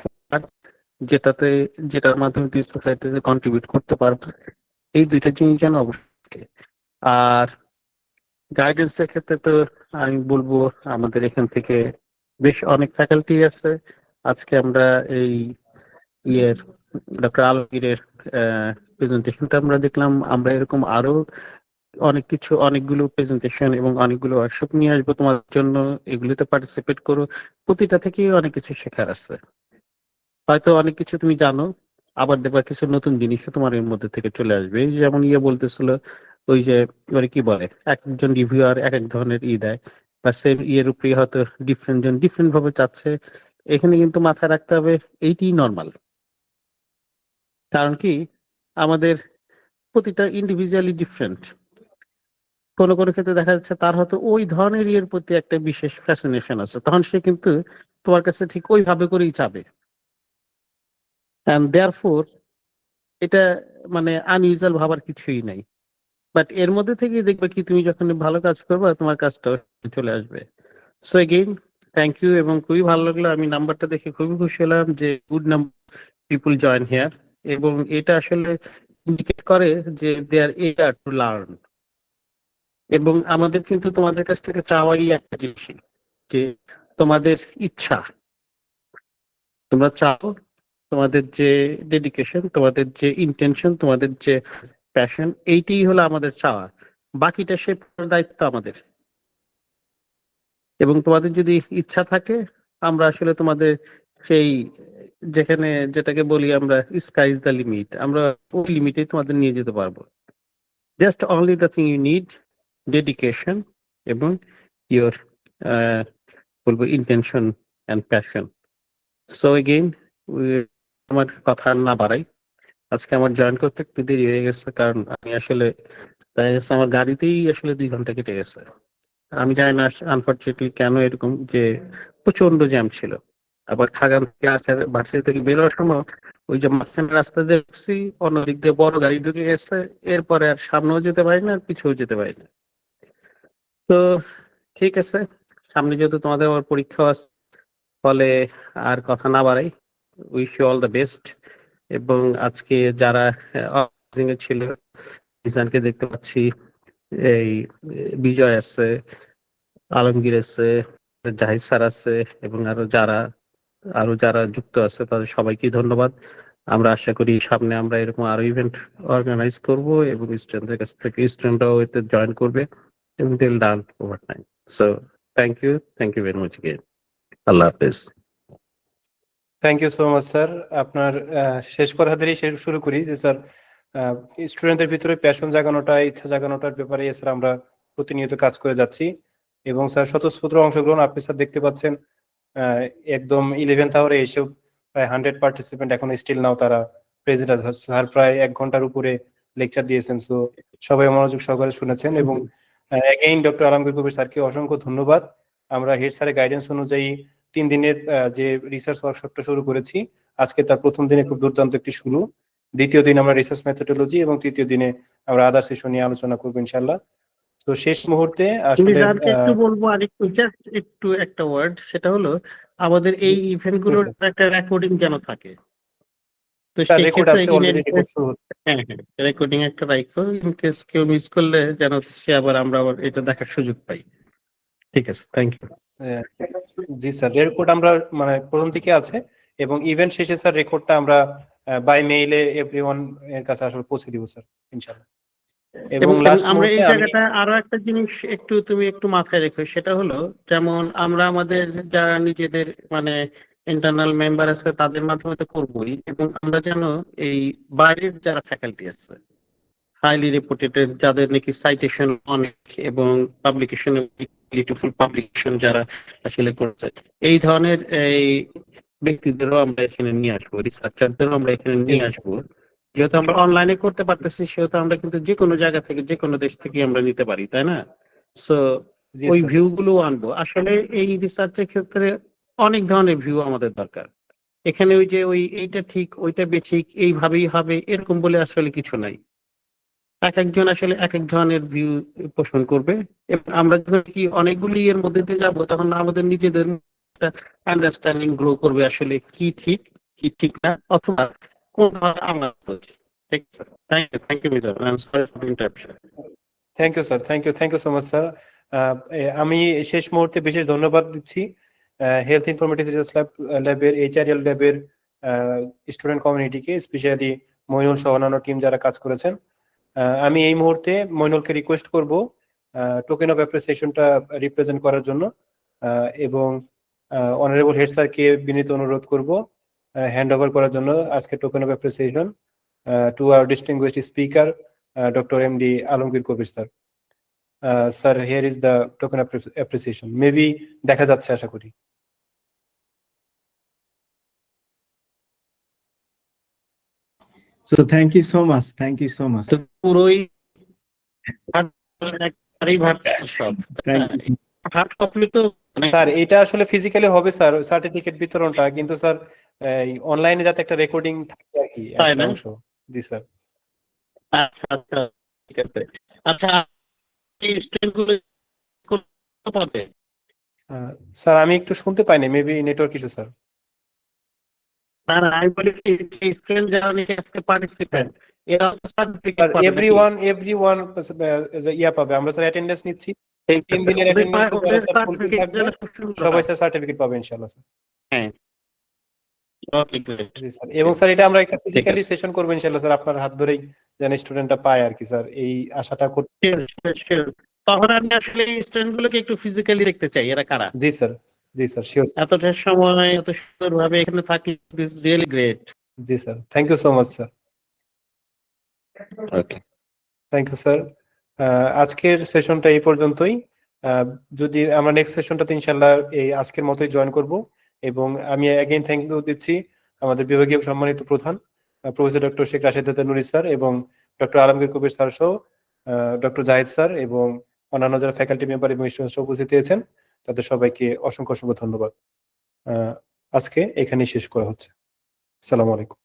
যেটার মাধ্যমে তুমি সোসাইটিতে কন্ট্রিবিউট করতে পারবে, এই দুইটা জিনিস যেন অবশ্যই। আর গাইডেন্সের ক্ষেত্রে তো আমি বলবো আমাদের এখান থেকে বেশ অনেক ফ্যাকাল্টি আছে। আজকে আমরা এই ইয়ের ডক্টর আলমগীরের প্রেজেন্টেশনটা আমরা দেখলাম। আমরা এরকম আরো অনেকগুলো প্রেজেন্টেশন এবং অনেকগুলো ওয়ার্কশপ নিয়ে আসবো তোমার জন্য। এগুলোতে পার্টিসিপেট করো, প্রতিটা থেকেই অনেক কিছু শেখার আছে। হয়তো অনেক কিছু তুমি জানো, আবার দেখবা কিছু নতুন জিনিসও তোমার এর মধ্যে থেকে চলে আসবে। এই যেমন বলতেছিল ওই যে ওরা কি বলে, এক একজন রিভিউয়ার এক এক ধরনের দেয়, বা সেম ইয়ের উপরে হয়তো ডিফারেন্ট জন ডিফারেন্ট ভাবে চাচ্ছে। এখানে কিন্তু মাথায় রাখতে হবে এইটি নর্মাল। কারণ কি, আমাদের প্রতিটা ইন্ডিভিজুয়ালি ডিফারেন্ট। কোনো কোনো ক্ষেত্রে দেখা যাচ্ছে তার হয়তো ওই ধরনের ইয়ের প্রতি একটা বিশেষ ফ্যাসিনেশন আছে, তখন সে কিন্তু তোমার কাছে ঠিক ওইভাবে করেই চাবে। অ্যান্ড দেয়ারফোর এটা মানে আনইউজুয়াল ভাবার কিছুই নাই। বাট এর মধ্যে থেকেই দেখবে কি তুমি যখন ভালো কাজ করবে তোমার কাজটা চলে আসবে। সো এগেইন থ্যাংক ইউ, এবং খুবই ভালো লাগলো। আমি নাম্বারটা দেখে খুবই খুশি হলাম যে good number people join here, এবং এটা আসলে ইন্ডিকেট করে যে দে আর এগার টু লার্ন। এবং আমাদের কিন্তু তোমাদের কাছ থেকে চাওয়াই একটা জিনিস, যে তোমাদের ইচ্ছা, তোমরা চাও, তোমাদের যে ডেডিকেশন, তোমাদের যে ইন্টেনশন, তোমাদের যে প্যাশন, এইটাই হলো আমাদের চাওয়া। বাকিটা সে দায়িত্ব আমাদের। এবং তোমাদের যদি ইচ্ছা থাকে, আমরা আসলে তোমাদের সেই যেখানে যেটাকে বলি আমরা স্কাই ইজ দ্য লিমিট, আমরা ওই লিমিটে তোমাদের নিয়ে যেতে পারবো। Just only the thing you need dedication এবং ইয়োর বলবো intention and passion. So again আমার কথা না বাড়াই, আজকে আমার জয়েন করতে একটু দেরি হয়ে গেছে, কারণ আমি আসলে দেখা গেছে আমার গাড়িতেই আসলে 2 ঘন্টা কেটে গেছে। আমি জানি না আনফর্চুনেটলি কেন এরকম, যে প্রচন্ড জ্যাম ছিল। আবার খাগান থেকে আসার ভার্সিটি থেকে বেরোর সময় ওই যে মাঝখানে রাস্তা দেখছি অন্যদিক দিয়ে বড় গাড়ি ঢুকে গেছে, এরপরে আর সামনেও যেতে পারি না আর পিছেও যেতে পারি না। তো ঠিক আছে, সামনে যেহেতু তোমাদের আবার পরীক্ষা আছে, ফলে আর কথা না বাড়াই, wish you all the best. এবং আজকে যারা ছিল, মিজানকে দেখতে পাচ্ছি, এই বিজয় আছে, আলমগীর আছে, জাহিদ স্যার আছে, এবং আরো যারা যুক্ত আছে তাদের সবাইকে ধন্যবাদ। আমরা আশা করি সামনে আমরা এরকম আরো ইভেন্ট অর্গানাইজ করব, এবং স্টুডেন্টদের কাছ থেকে স্টুডেন্টরাও এতে জয়েন করবে, এবং দিল done over time. So thank you very much again. আল্লাহ হাফেজ। Thank you so much sir. আপনার শেষ কথা দিয়েই শুরু করি যে স্যার, স্টুডেন্টদের ভিতরে প্যাশন জাগানোটা, ইচ্ছা জাগানোটার ব্যাপারে স্যার আমরা প্রতিনিয়ত কাজ করে যাচ্ছি। এবং স্যার স্বতঃস্ফূর্ত অংশগ্রহণ আপনি স্যার দেখতে পাচ্ছেন, একদম 11th আওয়ারে এসব প্রায় 100 পার্টিসিপেন্ট এখন স্টিল নাও তারা প্রেজেন্ট স্যার প্রায় 1 ঘন্টার উপরে লেকচার দিয়েছেন। সো সবাই মনোযোগ সহকারে শুনেছেন। এবং অ্যাগেইন ডক্টর আলমগীর কবির স্যারকে অসংখ্য ধন্যবাদ। আমরা হেড স্যারের গাইডেন্স অনুযায়ী 3 দিনের যে রিসার্চ ওয়ার্কশপটা শুরু করেছি, আজকে তার প্রথম দিনে খুব দুর্দান্ত একটি শুরু। দ্বিতীয় দিন আমরা রিসার্চ মেথোডোলজি, এবং তৃতীয় দিনে আমরা আদার সেশন নিয়ে আলোচনা করবো ইনশাআল্লাহ। তো শেষ মুহূর্তে আসলে একটু বলবো আরেকটু, জাস্ট একটু একটা ওয়ার্ড, সেটা হলো আমাদের এই ইভেন্ট গুলোর একটা রেকর্ডিং যেন থাকে। তো রেকর্ড আছে, অলরেডি রেকর্ড শুরু হচ্ছে। হ্যাঁ, রেকর্ডিং একটা রাখো, ইন কেস কেউ মিস করলে যেন সে আবার আমরা আবার এটা দেখার সুযোগ পাই। ঠিক আছে, থ্যাংক ইউ। জি স্যার, রেকর্ড আমরা মানে প্রথম থেকে আছে, এবং ইভেন্ট শেষে স্যার রেকর্ডটা আমরা বাই মেইলে এভরিওয়ান এর কাছে আসলে পৌঁছে দিব স্যার ইনশাআল্লাহ। এবং লাস্ট আমরা এই মুহূর্তে জায়গাটা আরো একটা জিনিস তুমি একটু মাথায় রেখো, সেটা হলো যেমন আমরা আমাদের যারা নিজেদের মানে ইন্টারনাল মেম্বার আছে তাদের মাধ্যমে তো করবোই, এবং আমরা যেন এই বাইরের যারা ফ্যাকাল্টি আছে হাইলি রেপুটেড, যাদের নাকি সাইটেশন অনেক এবং পাবলিকেশন বিউটিফুল পাবলিকেশন যারা আসলে করছে, এই ধরনের এই ব্যক্তিদেরও আমরা এখানে নিয়ে আসবো, রিসার্চারদেরও আমরা এখানে নিয়ে আসবো। যেহেতু আমরা অনলাইনে করতে পারতেছি, সেহেতু আমরা কিন্তু যে কোনো জায়গা থেকে যে কোনো দেশ থেকে আমরা নিতে পারি, তাই না? সো ওই ভিউ গুলো আনবো। আসলে এই রিসার্চের ক্ষেত্রে অনেক ধরনের ভিউ আমাদের দরকার। এখানে ওই যে এইটা ঠিক ওইটা বেঠিক এইভাবেই হবে এরকম বলে আসলে কিছু নাই। এক একজন আসলে এক এক ধরনের ভিউ পোষণ করবে এবং আমরা যখন কি অনেকগুলি এর মধ্যে দিয়ে যাবো তখন আমাদের নিজেদের আন্ডারস্ট্যান্ডিং গ্রো করবে আসলে কি ঠিক কি ঠিক না অথবা কোন ধরনের আমরা বলছি। ঠিক sir, thank you mister I am sorry for the interruption. Thank you sir, thank you so much sir. আমি শেষ মুহূর্তে বিশেষ ধন্যবাদ দিচ্ছি হেলথ ইনফরমেটিক্স রিসার্চ ল্যাবের HRL ল্যাবের স্টুডেন্ট কমিউনিটিকে, স্পেশালি মইনুল সহ অন্যান্য টিম যারা কাজ করেছেন। আমি এই মুহূর্তে মইনুলকে রিকোয়েস্ট করব টোকেন অফ অ্যাপ্রিসিয়েশনটা রিপ্রেজেন্ট করার জন্য, এবং অনারেবল হেড স্যারকে বিনীত অনুরোধ করব হ্যান্ড ওভার করার জন্য আজকে token of appreciation to our distinguished speaker doctor MD Alamgir Kabir sir. Sir, here is the token of appreciation. Maybe দেখা যাচ্ছে আশা করি। So thank you so much. Thank you so much. তো পুরোই একবারেই সব Thank you. হার্ড কপি তো sir এটা আসলে ফিজিক্যালি হবে স্যার, সার্টিফিকেট বিতরণটা, কিন্তু স্যার অনলাইনে যাতে একটা রেকর্ডিং থাকে আর কি, তাই একটা না? অংশ। জি স্যার। আচ্ছা আচ্ছা ঠিক আছে। আচ্ছা এই স্টুডেন্টগুলো কোন পাবে? স্যার আমি একটু শুনতে পাইনি, মেবি নেটওয়ার্ক ইস্যু স্যার। না না আমি বলি স্টুডেন্ট যারা নাকি আজকে পার্টিসিপেন্ট এরা তো সার্টিফিকেট স্যার পাবে এভরিওয়ান ইয়া পাবে। আমরা স্যার অ্যাটেন্ডেন্স নিচ্ছি, 3 দিনের অ্যাটেন্ডেন্স যারা স্যার ফুলফিল থাকবে সবাই স্যার সার্টিফিকেট পাবে ইনশাআল্লাহ স্যার। হ্যাঁ ওকে গ্রেট। জি স্যার। এবং স্যার এটা আমরা একটা ফিজিক্যালি সেশন করব ইনশাআল্লাহ স্যার, আপনার হাত ধরেই যেন স্টুডেন্টটা পায় আর কি স্যার, এই আশাটা করতে। তখন আমি আসলে স্টুডেন্ট গুলোকে একটু ফিজিক্যালি দেখতে চাই এরা কারা। জি স্যার, জি স্যার, শিওর। এতটা সময় এত সুন্দরভাবে এখানে থাকি, দিস রিয়েলি গ্রেট। জি sir, thank you so much sir. Okay thank you sir. আজকের সেশনটা এই পর্যন্তই। যদি আমরা নেক্সট সেশনটাতে ইনশাআল্লাহ এই আজকের মতোই জয়েন করব, এবং আমি অ্যাগেইন থ্যাংক ইউ দিচ্ছি আমাদের বিভাগীয় সম্মানিত প্রধান প্রফেসর ডক্টর শেখ রাশেদ নুরি স্যার এবং ডক্টর আলমগীর কবির স্যার সহ ডক্টর জাহিদ স্যার এবং অন্যান্য যারা ফ্যাকাল্টি মেম্বার এবং স্টুডেন্টস উপস্থিত হয়েছেন তাদের সবাইকে অসংখ্য অসংখ্য ধন্যবাদ। আজকে এখানেই শেষ করা হচ্ছে। আসসালামু আলাইকুম।